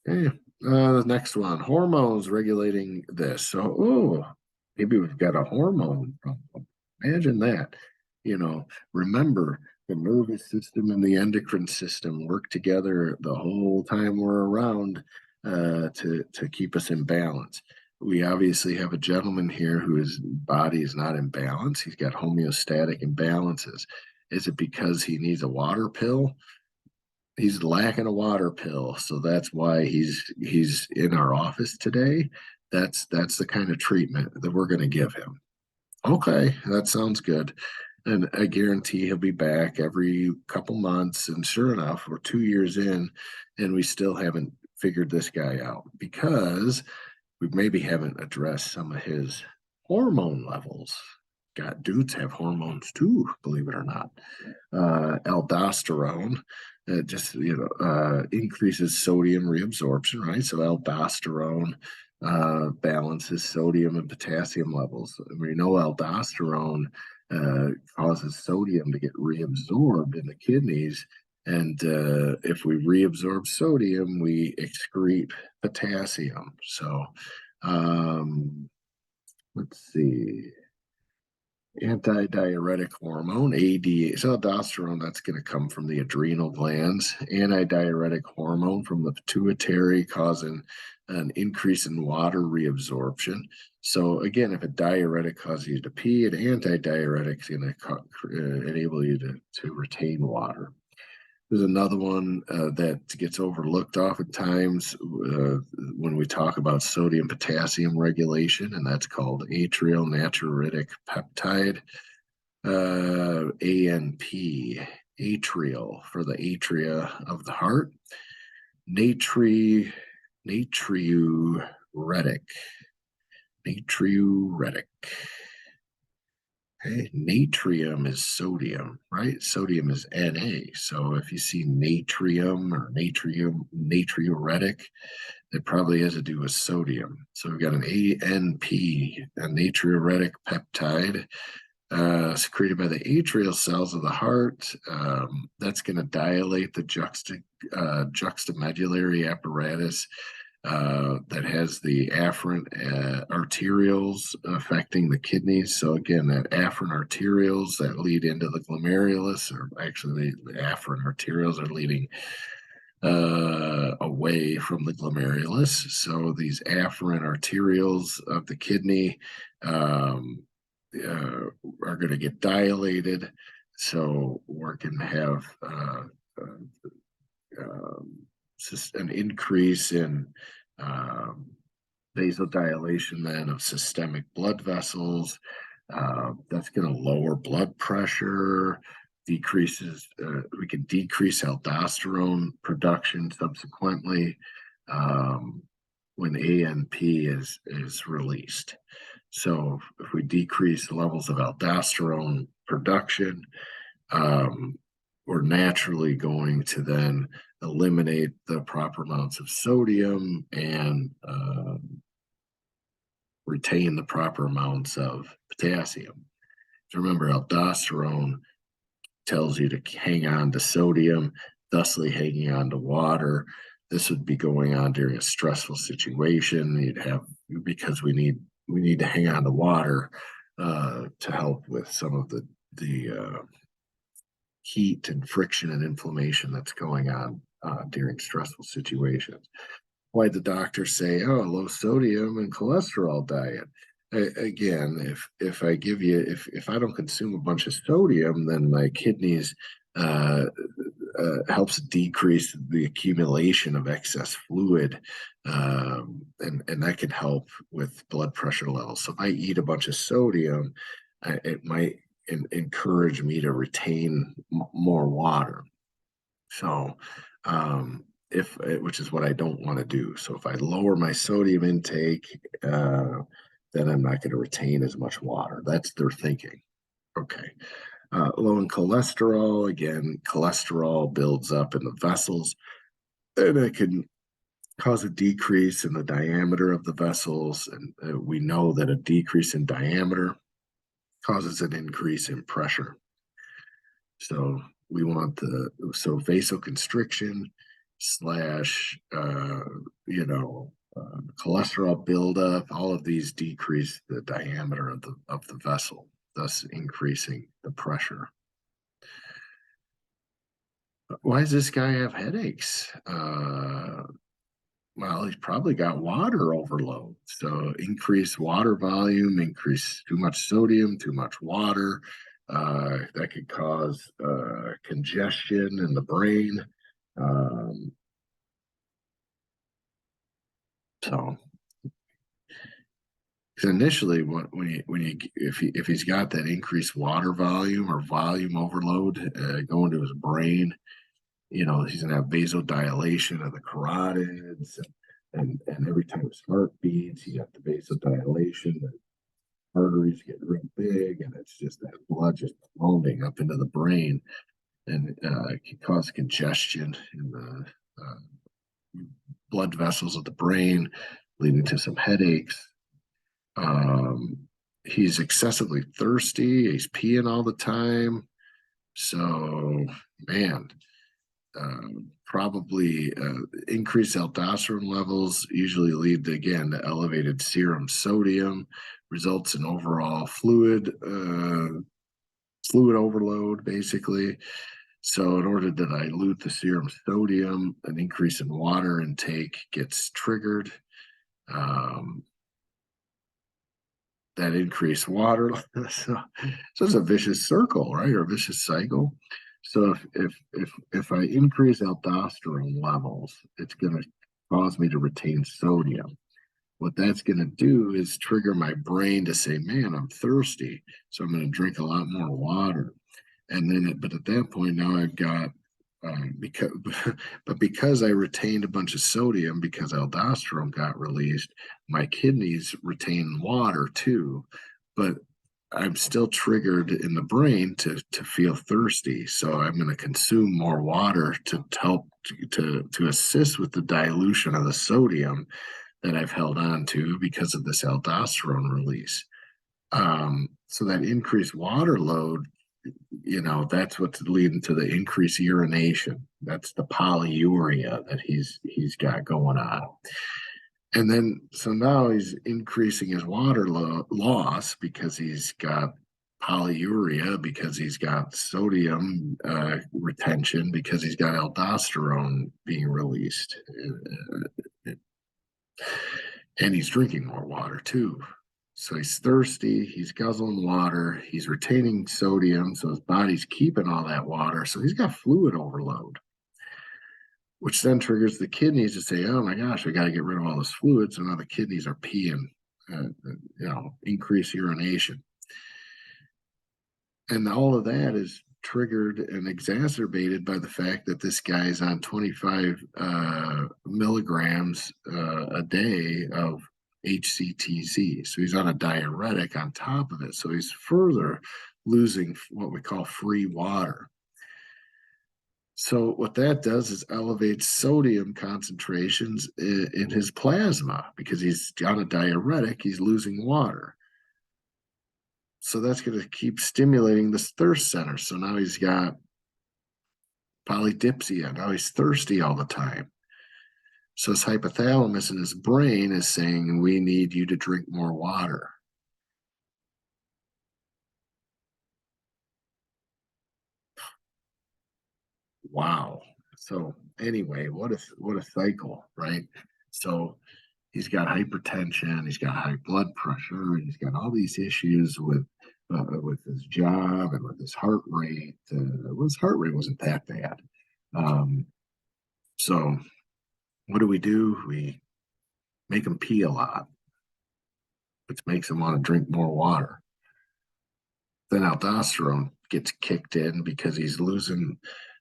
Okay, the next one, hormones regulating this. So, maybe we've got a hormone problem. Imagine that. Remember, the nervous system and the endocrine system work together the whole time we're around to keep us in balance. We obviously have a gentleman here whose body is not in balance. He's got homeostatic imbalances. Is it because he needs a water pill? He's lacking a water pill, so that's why he's in our office today. That's the kind of treatment that we're going to give him. Okay, that sounds good. And I guarantee he'll be back every couple months. And sure enough, we're 2 years in and we still haven't figured this guy out because we maybe haven't addressed some of his hormone levels. God, dudes have hormones too, believe it or not. Aldosterone just increases sodium reabsorption, right? So aldosterone balances sodium and potassium levels. We know aldosterone causes sodium to get reabsorbed in the kidneys. And if we reabsorb sodium, we excrete potassium. So let's see. Antidiuretic hormone, ADH. So aldosterone, that's going to come from the adrenal glands. Antidiuretic hormone from the pituitary, causing an increase in water reabsorption. So again, if a diuretic causes you to pee, an antidiuretic is going to enable you to retain water. There's another one that gets overlooked oftentimes when we talk about sodium potassium regulation, and that's called atrial natriuretic peptide, ANP, atrial for the atria of the heart, natriuretic. Okay, natrium is sodium, right? Sodium is Na. So if you see natrium or natriuretic, it probably has to do with sodium. So we've got an ANP, a natriuretic peptide, secreted by the atrial cells of the heart. That's going to dilate the juxtamedullary apparatus that has the afferent arterioles affecting the kidneys. So again, that afferent arterioles that lead into the glomerulus, or actually the afferent arterioles are leading away from the glomerulus. So these afferent arterioles of the kidney are going to get dilated. So we're going to have an increase in vasodilation then of systemic blood vessels. That's going to lower blood pressure, we can decrease aldosterone production subsequently when ANP is released. So if we decrease the levels of aldosterone production, we're naturally going to then eliminate the proper amounts of sodium and retain the proper amounts of potassium. So remember, aldosterone tells you to hang on to sodium, thusly hanging on to water. This would be going on during a stressful situation. Because we need to hang on to water to help with some of the heat and friction and inflammation that's going on during stressful situations. Why the doctors say, low sodium and cholesterol diet. Again, if I give you, if I don't consume a bunch of sodium, then my kidneys helps decrease the accumulation of excess fluid, and that can help with blood pressure levels. So if I eat a bunch of sodium, it might encourage me to retain more water. So, if which is what I don't want to do. So if I lower my sodium intake, then I'm not going to retain as much water. That's their thinking. Okay. Low in cholesterol, again, cholesterol builds up in the vessels, and it can cause a decrease in the diameter of the vessels. And we know that a decrease in diameter causes an increase in pressure. So we want vasoconstriction slash, cholesterol buildup. All of these decrease the diameter of the vessel, thus increasing the pressure. Why does this guy have headaches? Well, he's probably got water overload. So increased water volume, increase too much sodium, too much water. That could cause congestion in the brain. So initially, if he's got that increased water volume or volume overload going to his brain, he's gonna have vasodilation of the carotids, and every time his heart beats, you got the vasodilation. The arteries get real big, and it's just that blood just pounding up into the brain, and it can cause congestion in the blood vessels of the brain, leading to some headaches. He's excessively thirsty. He's peeing all the time. So, man, probably increased aldosterone levels usually lead to, again, the elevated serum sodium, results in overall fluid overload, basically. So in order to dilute the serum sodium, an increase in water intake gets triggered. That increased water. So it's a vicious circle, right? Or a vicious cycle. So if I increase aldosterone levels, it's going to cause me to retain sodium. What that's going to do is trigger my brain to say, man, I'm thirsty. So I'm going to drink a lot more water. And then, but at that point, now I've got, because I retained a bunch of sodium, because aldosterone got released, my kidneys retain water too, but I'm still triggered in the brain to feel thirsty. So I'm going to consume more water to help to assist with the dilution of the sodium that I've held on to because of this aldosterone release. So that increased water load, that's what's leading to the increased urination. That's the polyuria that he's got going on. And then, so now he's increasing his water loss because he's got polyuria, because he's got sodium retention, because he's got aldosterone being released. And he's drinking more water too. So he's thirsty, he's guzzling water, he's retaining sodium, so his body's keeping all that water. So he's got fluid overload, which then triggers the kidneys to say, oh my gosh, we got to get rid of all this fluid. So now the kidneys are peeing, increase urination. And all of that is triggered and exacerbated by the fact that this guy's on 25 milligrams a day of HCTZ. So he's on a diuretic on top of it. So he's further losing what we call free water. So what that does is elevates sodium concentrations in his plasma because he's on a diuretic, he's losing water. So that's going to keep stimulating this thirst center. So now he's got polydipsia. Now he's thirsty all the time. So his hypothalamus in his brain is saying, we need you to drink more water. Wow. So anyway, what a cycle, right? So he's got hypertension, he's got high blood pressure, he's got all these issues with his job and with his heart rate. His heart rate wasn't that bad. So what do? We make them pee a lot, which makes them want to drink more water. Then aldosterone gets kicked in because he's losing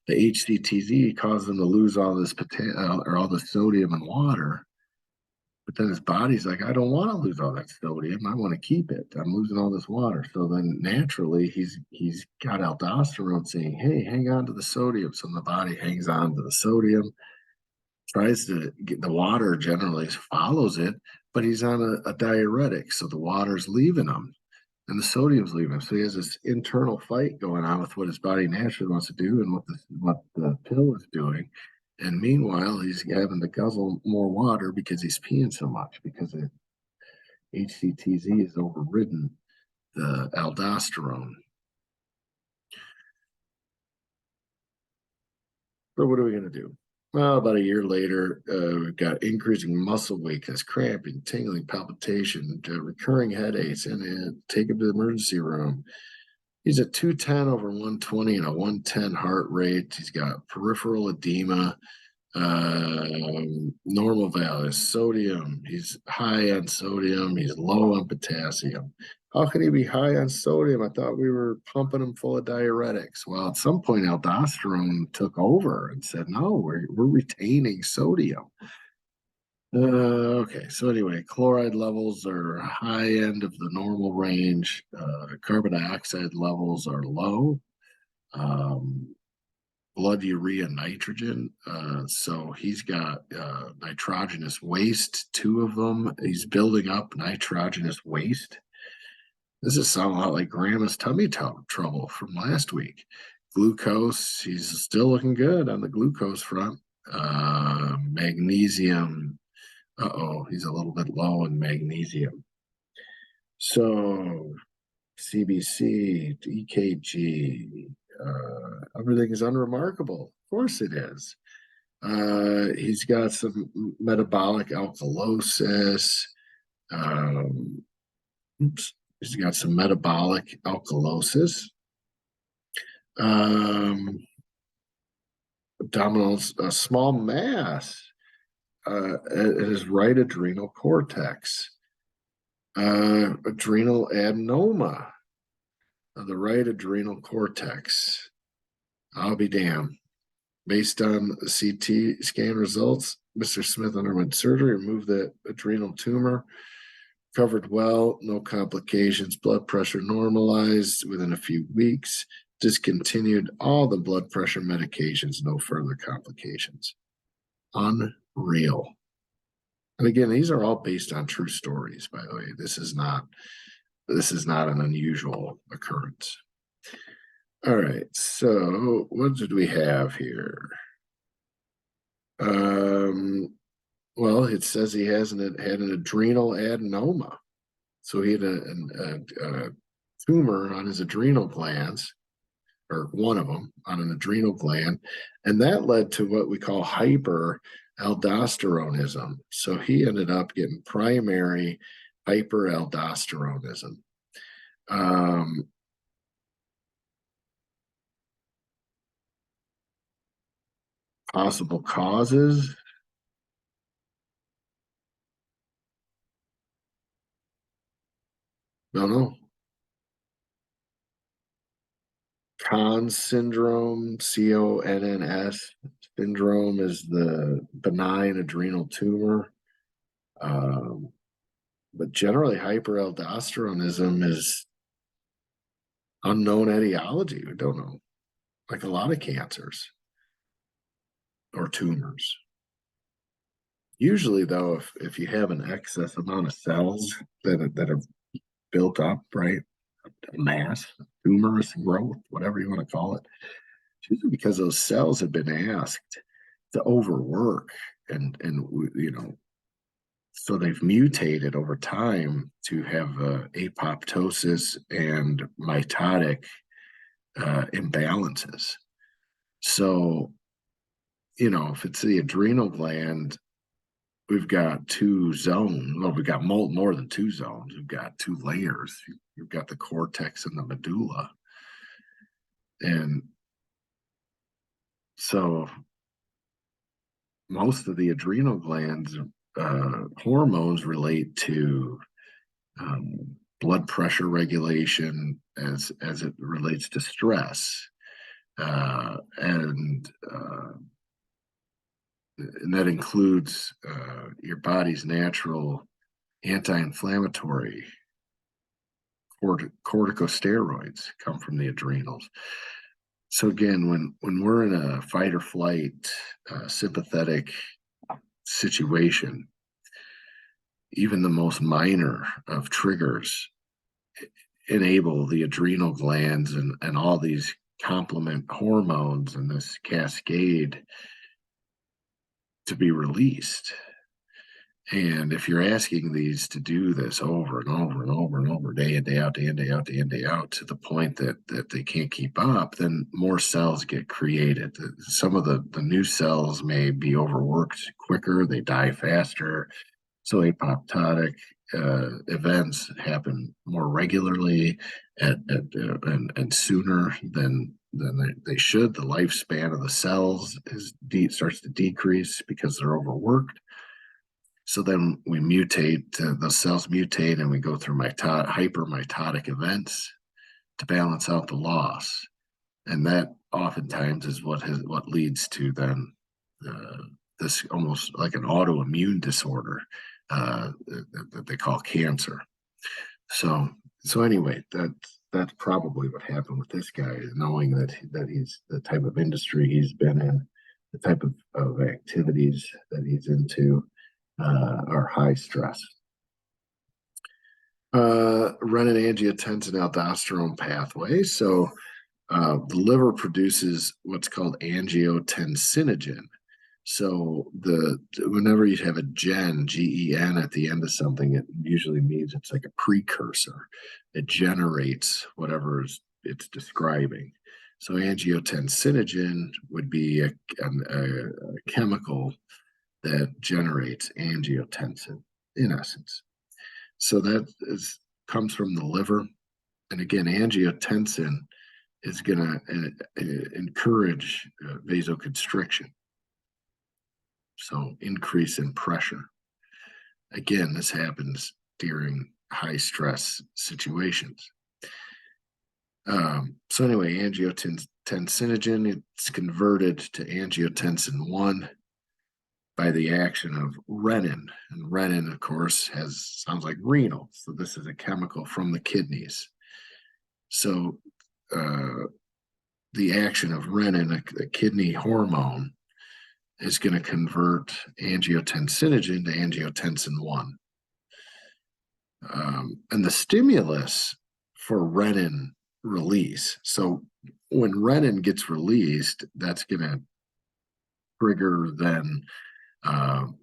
the HCTZ, causes him to lose all this potassium or all the sodium and water. But then his body's like, I don't want to lose all that sodium. I want to keep it. I'm losing all this water. So then naturally he's got aldosterone saying, hey, hang on to the sodium. So the body hangs on to the sodium, tries to get the water generally follows it, but he's on a diuretic. So the water's leaving him and the sodium's leaving him. So he has this internal fight going on with what his body naturally wants to do and what the pill is doing. And meanwhile, he's having to guzzle more water because he's peeing so much because the HCTZ has overridden the aldosterone. So what are we going to do? Well, about a year later, we've got increasing muscle weakness, cramping, tingling, palpitation, recurring headaches, and take him to the emergency room. He's at 210 over 120 and a 110 heart rate. He's got peripheral edema, normal values, sodium. He's high on sodium. He's low on potassium. How can he be high on sodium? I thought we were pumping him full of diuretics. Well, at some point, aldosterone took over and said, no, we're retaining sodium. Okay, so anyway, chloride levels are high end of the normal range. Carbon dioxide levels are low. Blood urea nitrogen. So he's got nitrogenous waste, two of them. He's building up nitrogenous waste. This is sounding a lot like Grandma's tummy trouble from last week. Glucose, he's still looking good on the glucose front. Magnesium, he's a little bit low in magnesium. So CBC, EKG, everything is unremarkable. Of course it is. He's got some metabolic alkalosis. He's got some metabolic alkalosis. Abdominal, a small mass at his right adrenal cortex. Adrenal adenoma of the right adrenal cortex. I'll be damned. Based on the CT scan results, Mr. Smith underwent surgery, removed the adrenal tumor, recovered well, no complications, blood pressure normalized within a few weeks, discontinued all the blood pressure medications, no further complications. Unreal. And again, these are all based on true stories, by the way. This is not an unusual occurrence. All right, so what did we have here? Well, it says he had an adrenal adenoma. So he had a tumor on his adrenal glands, or one of them on an adrenal gland, and that led to what we call hyperaldosteronism. So he ended up getting primary hyperaldosteronism. Possible causes. No. Conn's syndrome, CONNS syndrome is the benign adrenal tumor. But generally, hyperaldosteronism is unknown etiology. We don't know, like a lot of cancers or tumors. Usually, though, if you have an excess amount of cells that are built up, right, a mass, tumorous growth, whatever you want to call it, it's usually because those cells have been asked to overwork and so they've mutated over time to have apoptosis and mitotic imbalances. So, if it's the adrenal gland, we've got two zones. Well, we've got more than two zones. We've got two layers. You've got the cortex and the medulla. And So most of the adrenal glands hormones relate to blood pressure regulation as it relates to stress, and that includes your body's natural anti-inflammatory corticosteroids come from the adrenals. So again, when we're in a fight or flight sympathetic situation, even the most minor of triggers enable the adrenal glands and all these complement hormones and this cascade to be released. And if you're asking these to do this over and over and over and over, day in, day out, day in, day out, day in, day out, to the point that they can't keep up, then more cells get created. Some of the new cells may be overworked quicker, they die faster. So apoptotic events happen more regularly and sooner than they should. The lifespan of the cells starts to decrease because they're overworked. So then we mutate, the cells mutate, and we go through hypermitotic events to balance out the loss. And that oftentimes is what leads to then this almost like an autoimmune disorder that they call cancer. So anyway, that's probably what happened with this guy, knowing that he's the type of industry he's been in, the type of activities that he's into are high stress. Renin-angiotensin-aldosterone pathway. So the liver produces what's called angiotensinogen. So whenever you have a gen at the end of something, it usually means it's like a precursor. It generates whatever it's describing. So angiotensinogen would be a chemical that generates angiotensin, in essence. So that comes from the liver. And again, angiotensin is going to encourage vasoconstriction. So increase in pressure. Again, this happens during high stress situations. So anyway, angiotensinogen, it's converted to angiotensin 1 by the action of renin. And renin, of course, sounds like renal. So this is a chemical from the kidneys. So the action of renin, a kidney hormone, is going to convert angiotensinogen to angiotensin 1. And the stimulus for renin release. So when renin gets released, that's going to trigger then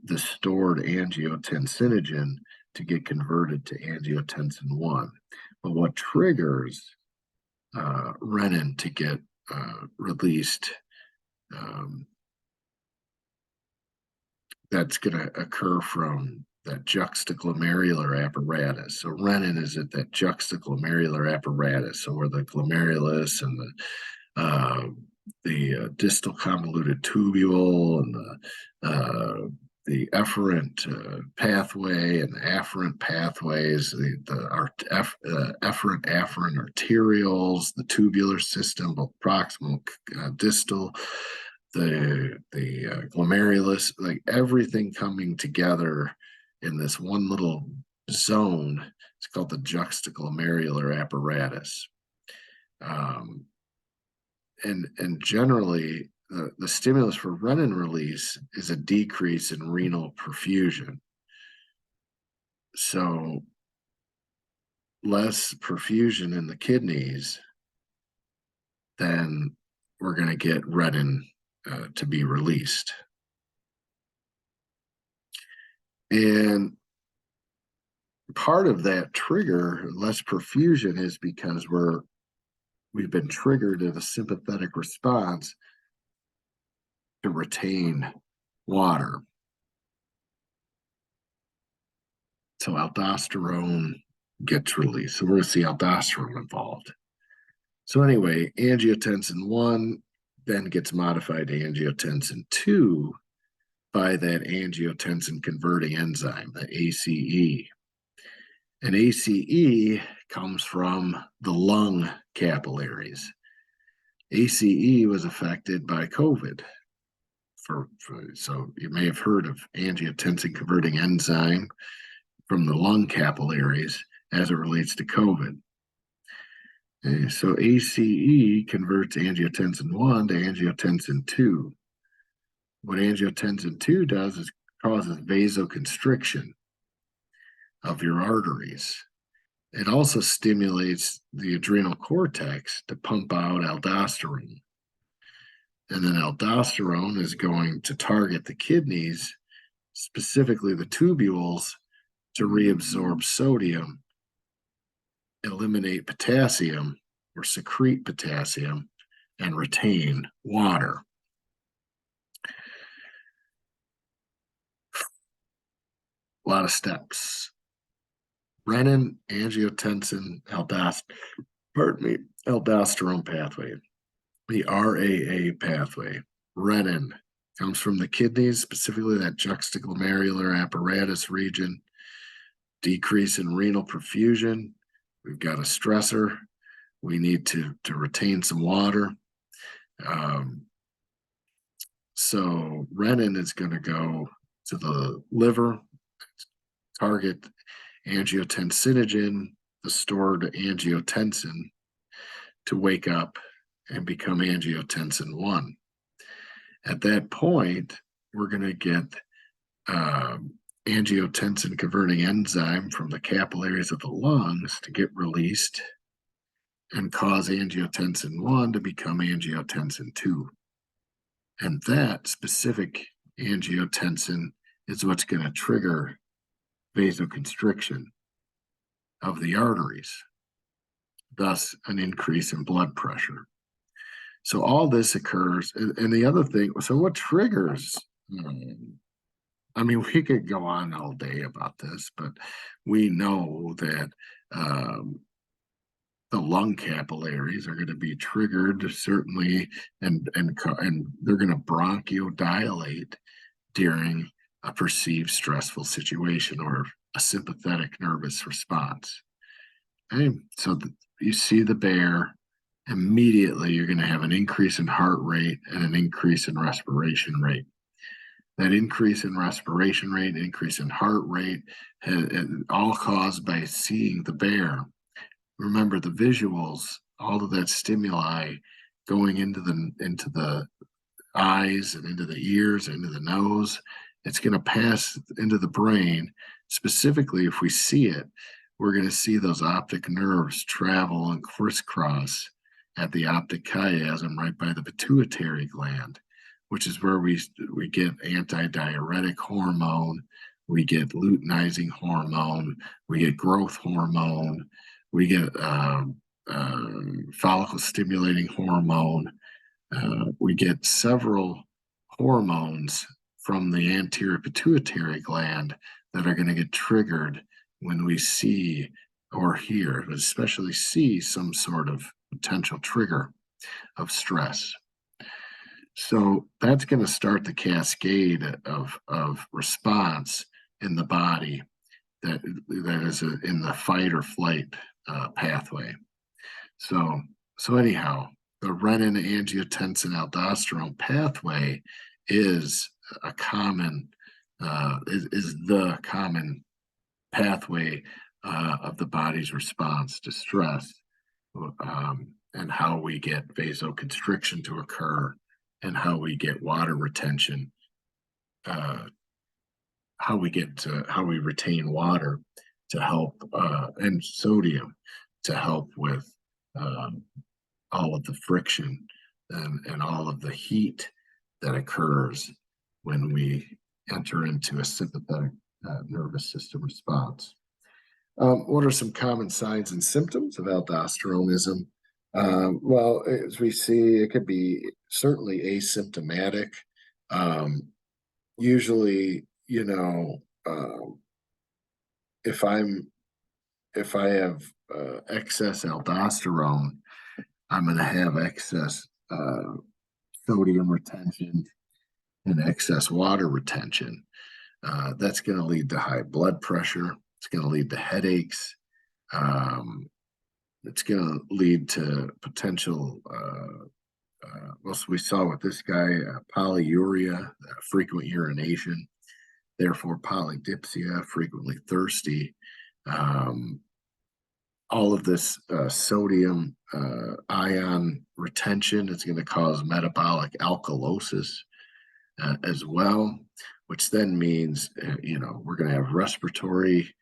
the stored angiotensinogen to get converted to angiotensin 1. But what triggers renin to get released, that's going to occur from that juxtaglomerular apparatus. So renin is at that juxtaglomerular apparatus, so where the glomerulus and the distal convoluted tubule and the efferent pathway and the afferent pathways, the efferent afferent arterioles, the tubular system, both proximal, distal, the glomerulus, like everything coming together in this one little zone. It's called the juxtaglomerular apparatus. And generally, the stimulus for renin release is a decrease in renal perfusion. So less perfusion in the kidneys, then we're going to get renin to be released. And part of that trigger, less perfusion, is because we've been triggered in a sympathetic response to retain water. So aldosterone gets released. So we're going to see aldosterone involved. So anyway, angiotensin 1 then gets modified to angiotensin 2 by that angiotensin converting enzyme, the ACE. And ACE comes from the lung capillaries. ACE was affected by COVID. So you may have heard of angiotensin converting enzyme from the lung capillaries as it relates to COVID. Okay, so ACE converts angiotensin 1 to angiotensin 2. What angiotensin 2 does is causes vasoconstriction of your arteries. It also stimulates the adrenal cortex to pump out aldosterone. And then aldosterone is going to target the kidneys, specifically the tubules, to reabsorb sodium, eliminate potassium or secrete potassium, and retain water. A lot of steps. Renin, angiotensin, aldosterone pathway. The RAA pathway. Renin comes from the kidneys, specifically that juxtaglomerular apparatus region. Decrease in renal perfusion. We've got a stressor. We need to retain some water. So renin is going to go to the liver, target angiotensinogen, the stored angiotensin, to wake up and become angiotensin 1. At that point, we're going to get angiotensin converting enzyme from the capillaries of the lungs to get released and cause angiotensin 1 to become angiotensin 2. And that specific angiotensin is what's going to trigger vasoconstriction of the arteries, thus an increase in blood pressure. So all this occurs. And the other thing, so what triggers, I mean, we could go on all day about this, but we know that the lung capillaries are going to be triggered, certainly, and they're going to bronchodilate during a perceived stressful situation or a sympathetic nervous response. Okay? So you see the bear, immediately you're going to have an increase in heart rate and an increase in respiration rate. That increase in respiration rate, increase in heart rate, all caused by seeing the bear. Remember the visuals, all of that stimuli going into the eyes and into the ears, into the nose. It's going to pass into the brain. Specifically, if we see it, we're going to see those optic nerves travel and crisscross at the optic chiasm right by the pituitary gland, which is where we get antidiuretic hormone, we get luteinizing hormone, we get growth hormone, we get follicle stimulating hormone. We get several hormones from the anterior pituitary gland that are going to get triggered when we see or hear, but especially see some sort of potential trigger of stress. So that's going to start the cascade of response in the body that is in the fight or flight pathway. So anyhow, the renin angiotensin aldosterone pathway is a common is the common pathway of the body's response to stress, and how we get vasoconstriction to occur, and how we get water retention, how we retain water to help, and sodium to help with all of the friction and all of the heat that occurs when we enter into a sympathetic nervous system response. What are some common signs and symptoms of aldosteronism? Well, as we see, it could be certainly asymptomatic. Usually, if I have excess aldosterone, I'm going to have excess sodium retention and excess water retention. That's going to lead to high blood pressure. It's going to lead to headaches. It's going to lead to potential, well, we saw with this guy, polyuria, frequent urination, therefore polydipsia, frequently thirsty. All of this sodium ion retention is going to cause metabolic alkalosis as well, which then means, we're going to have respiratory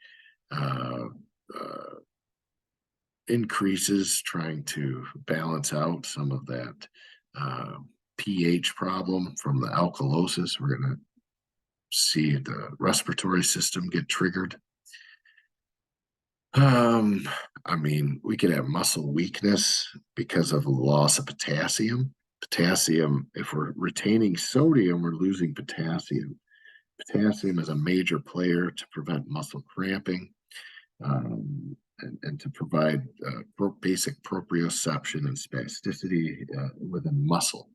increases, trying to balance out some of that pH problem from the alkalosis. We're going to see the respiratory system get triggered. We could have muscle weakness because of loss of potassium. Potassium, if we're retaining sodium, we're losing potassium. Potassium is a major player to prevent muscle cramping, and to provide basic proprioception and spasticity within muscle.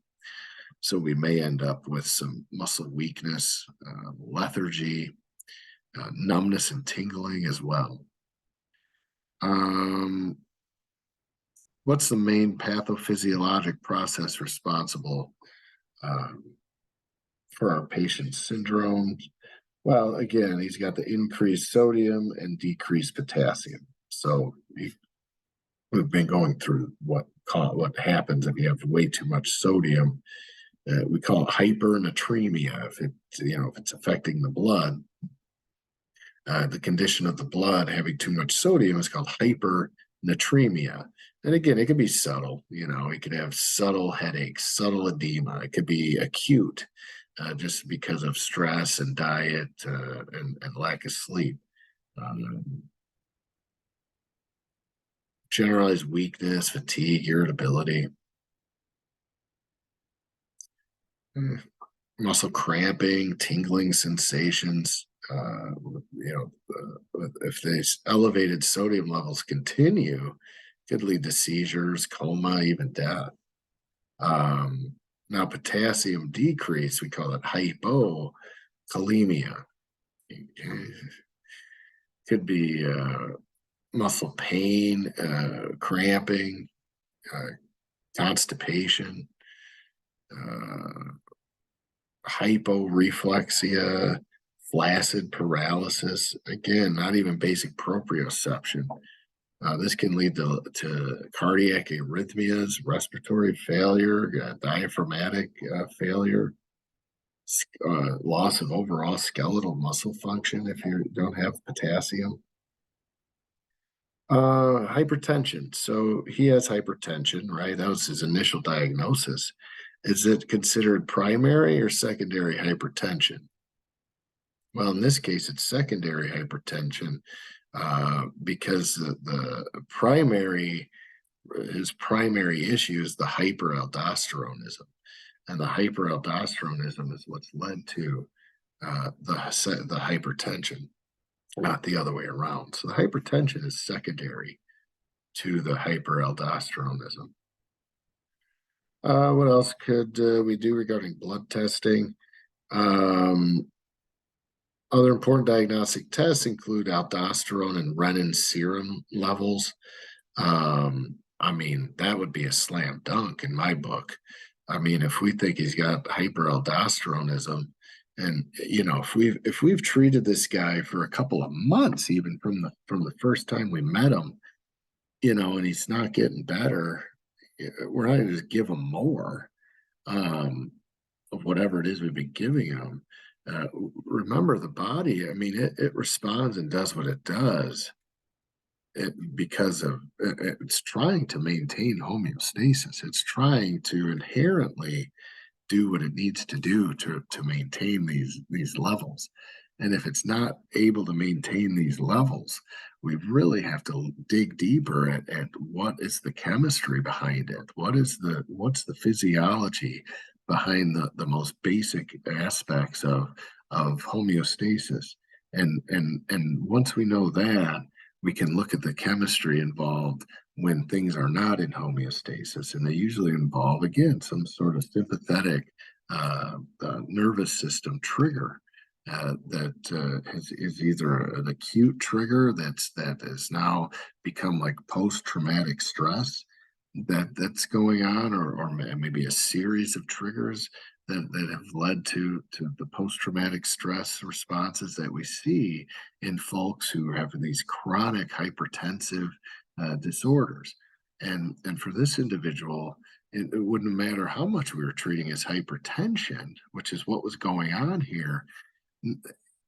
So we may end up with some muscle weakness, lethargy, numbness and tingling as well. What's the main pathophysiologic process responsible for our patient's syndromes? Well, again, he's got the increased sodium and decreased potassium. So we've been going through what happens if you have way too much sodium. We call it hypernatremia. If it's affecting the blood, the condition of the blood having too much sodium is called hypernatremia. And again, it could be subtle. It could have subtle headaches, subtle edema. It could be acute, just because of stress and diet and lack of sleep. Generalized weakness, fatigue, irritability, muscle cramping, tingling sensations. If these elevated sodium levels continue, could lead to seizures, coma, even death. Now, potassium decrease, we call it hypokalemia. Could be muscle pain, cramping, constipation, hyporeflexia, flaccid paralysis. Again, not even basic proprioception. This can lead to cardiac arrhythmias, respiratory failure, diaphragmatic failure, loss of overall skeletal muscle function if you don't have potassium. Hypertension. So he has hypertension, right? That was his initial diagnosis. Is it considered primary or secondary hypertension? Well, in this case, it's secondary hypertension, because his primary issue is the hyperaldosteronism, and the hyperaldosteronism is what's led to the hypertension, not the other way around. So the hypertension is secondary to the hyperaldosteronism. What else could we do regarding blood testing? Other important diagnostic tests include aldosterone and renin serum levels. That would be a slam dunk in my book. If we think he's got hyperaldosteronism, and if we've treated this guy for a couple of months, even from the first time we met him, and he's not getting better, we're not going to just give him more of whatever it is we've been giving him. Remember, the body, it responds and does what it does because it's trying to maintain homeostasis. It's trying to inherently do what it needs to do to maintain these levels. And if it's not able to maintain these levels, we really have to dig deeper at what is the chemistry behind it. What's the physiology behind the most basic aspects of homeostasis. And once we know that, we can look at the chemistry involved when things are not in homeostasis, and they usually involve, again, some sort of sympathetic nervous system trigger that is either an acute trigger that has now become like post-traumatic stress that's going on, or maybe a series of triggers that have led to the post-traumatic stress responses that we see in folks who have these chronic hypertensive disorders. And for this individual, it wouldn't matter how much we were treating his hypertension, which is what was going on here.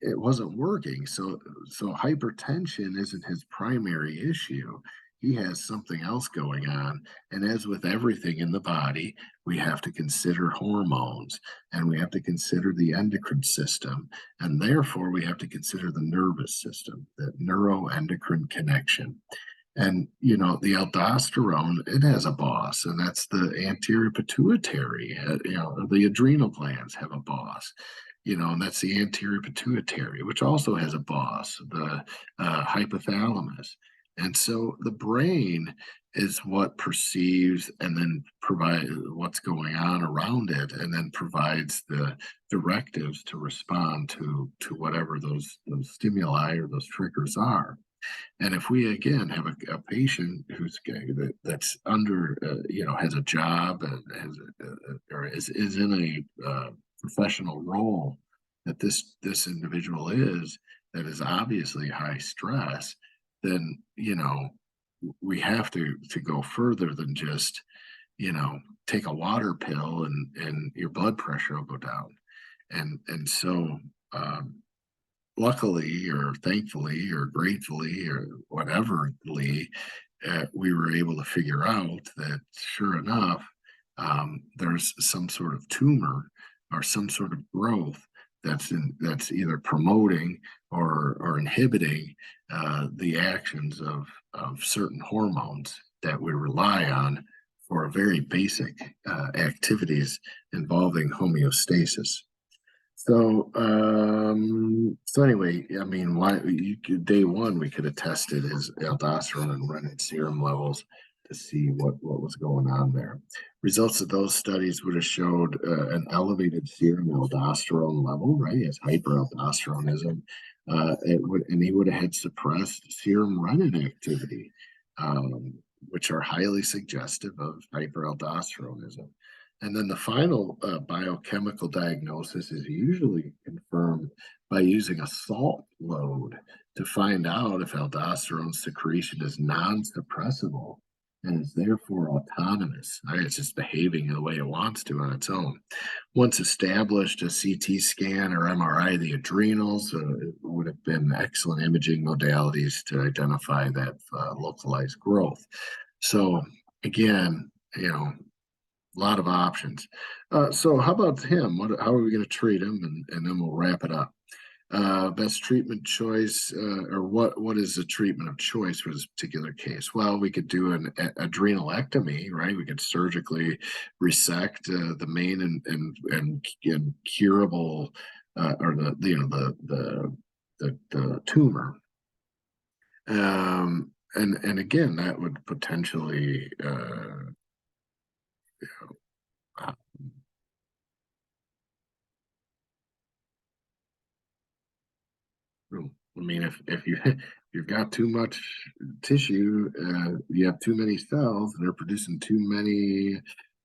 It wasn't working. So hypertension isn't his primary issue. He has something else going on. And as with everything in the body, we have to consider hormones, and we have to consider the endocrine system. And therefore, we have to consider the nervous system, the neuroendocrine connection. And the aldosterone, it has a boss, and that's the anterior pituitary. The adrenal glands have a boss, and that's the anterior pituitary, which also has a boss, the hypothalamus. And so the brain is what perceives and then provides what's going on around it, and then provides the directives to respond to whatever those stimuli or those triggers are. And if we again have a patient who's that's under, has a job and or is in a professional role that this individual that is obviously high stress, then we have to go further than just take a water pill and your blood pressure will go down. And so luckily or thankfully or gratefully or whatever, we were able to figure out that sure enough, there's some sort of tumor or some sort of growth that's either promoting or inhibiting the actions of certain hormones that we rely on for very basic activities involving homeostasis. So anyway, I mean, day one we could have tested his aldosterone and renin serum levels to see what was going on there. Results of those studies would have showed an elevated serum aldosterone level, right? As hyperaldosteronism, and he would have had suppressed serum renin activity, which are highly suggestive of hyperaldosteronism. And then the final biochemical diagnosis is usually confirmed by using a salt load to find out if aldosterone secretion is non-suppressible and is therefore autonomous. Right? It's just behaving the way it wants to on its own. Once established, a CT scan or MRI of the adrenals would have been excellent imaging modalities to identify that localized growth. So again, a lot of options. So how about him? How are we going to treat him? And then we'll wrap it up. Best treatment choice, or what is the treatment of choice for this particular case? Well, we could do an adrenalectomy, right? We could surgically resect the main and curable or the tumor. And again, that would potentially I mean, if you've got too much tissue, you have too many cells, and they're producing too many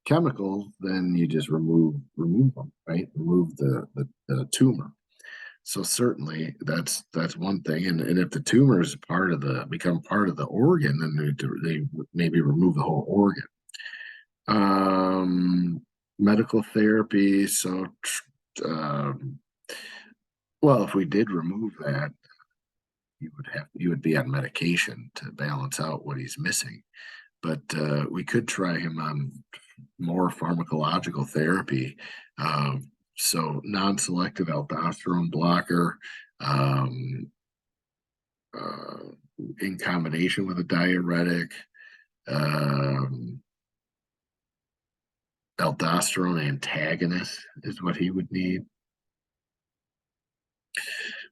chemicals, then you just remove them, right? Remove the tumor. So certainly that's one thing. And if the tumor is become part of the organ, then they maybe remove the whole organ. Medical therapy. So, well, if we did remove that, you would be on medication to balance out what he's missing. But we could try him on more pharmacological therapy. So non-selective aldosterone blocker in combination with a diuretic. Aldosterone antagonist is what he would need,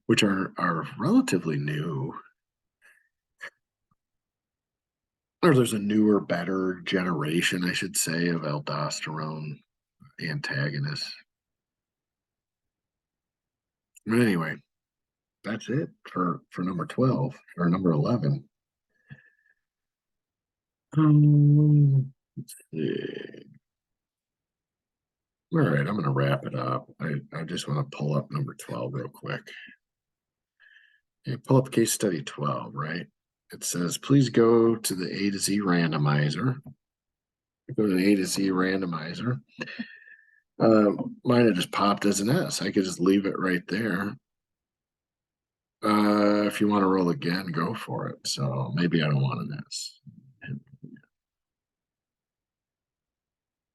which are relatively new. or there's a newer, better generation, I should say, of aldosterone antagonists. But anyway, that's it for number 12 or number 11. Let's see. All right, I'm going to wrap it up. I just want to pull up number 12 real quick. Okay, pull up case study 12, right? It says, please go to the A to Z randomizer. Go to the A to Z randomizer. Mine had just popped as an S. I could just leave it right there. If you want to roll again, go for it. So maybe I don't want an S.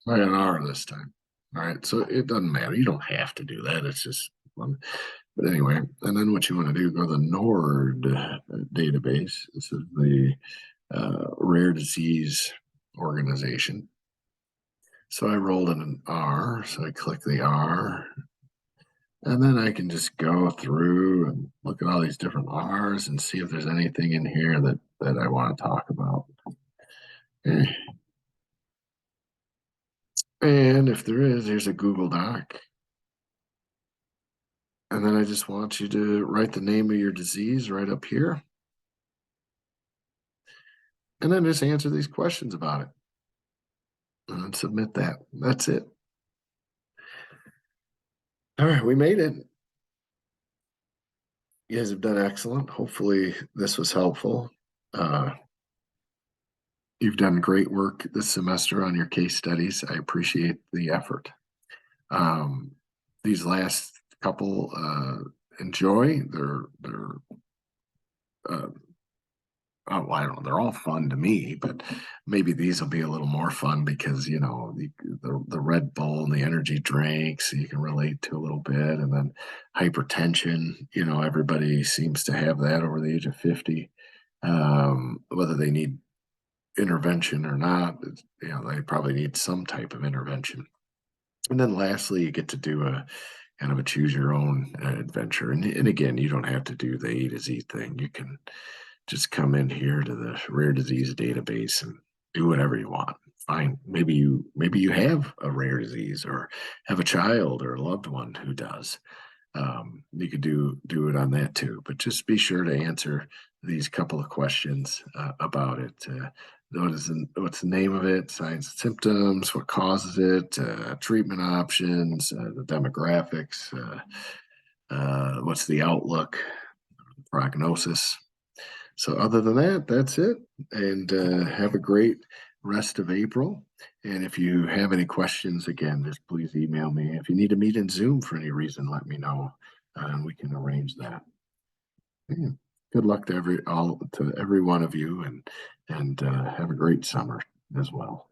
I got an R this time. All right, so it doesn't matter. You don't have to do that. It's just fun. But anyway, and then what you want to do, go to the NORD database. This is the rare disease organization. So I rolled in an R, so I click the R, and then I can just go through and look at all these different R's and see if there's anything in here that I want to talk about. Okay. And if there is, here's a Google Doc. And then I just want you to write the name of your disease right up here. And then just answer these questions about it. And submit that. That's it. All right, we made it. You guys have done excellent. Hopefully this was helpful. You've done great work this semester on your case studies. I appreciate the effort. These last couple, enjoy. They're well, I don't know. They're all fun to me, but maybe these will be a little more fun because you know the Red Bull and the energy drinks you can relate to a little bit, and then hypertension. You know, everybody seems to have that over the age of 50. Whether they need intervention or not, you know, they probably need some type of intervention. And then lastly, you get to do a kind of a choose your own adventure. And again, you don't have to do the A to Z thing. You can just come in here to the rare disease database and do whatever you want. Fine. Maybe you have a rare disease or have a child or a loved one who does. You could do it on that too, but just be sure to answer these couple of questions about it. What's the name of it? Signs and symptoms. What causes it? Treatment options. The demographics. What's the outlook? Prognosis. So other than that, that's it. And have a great rest of April. And if you have any questions, again, just please email me. If you need to meet in Zoom for any reason, let me know. We can arrange that. Yeah. Good luck to every one of you, and have a great summer as well.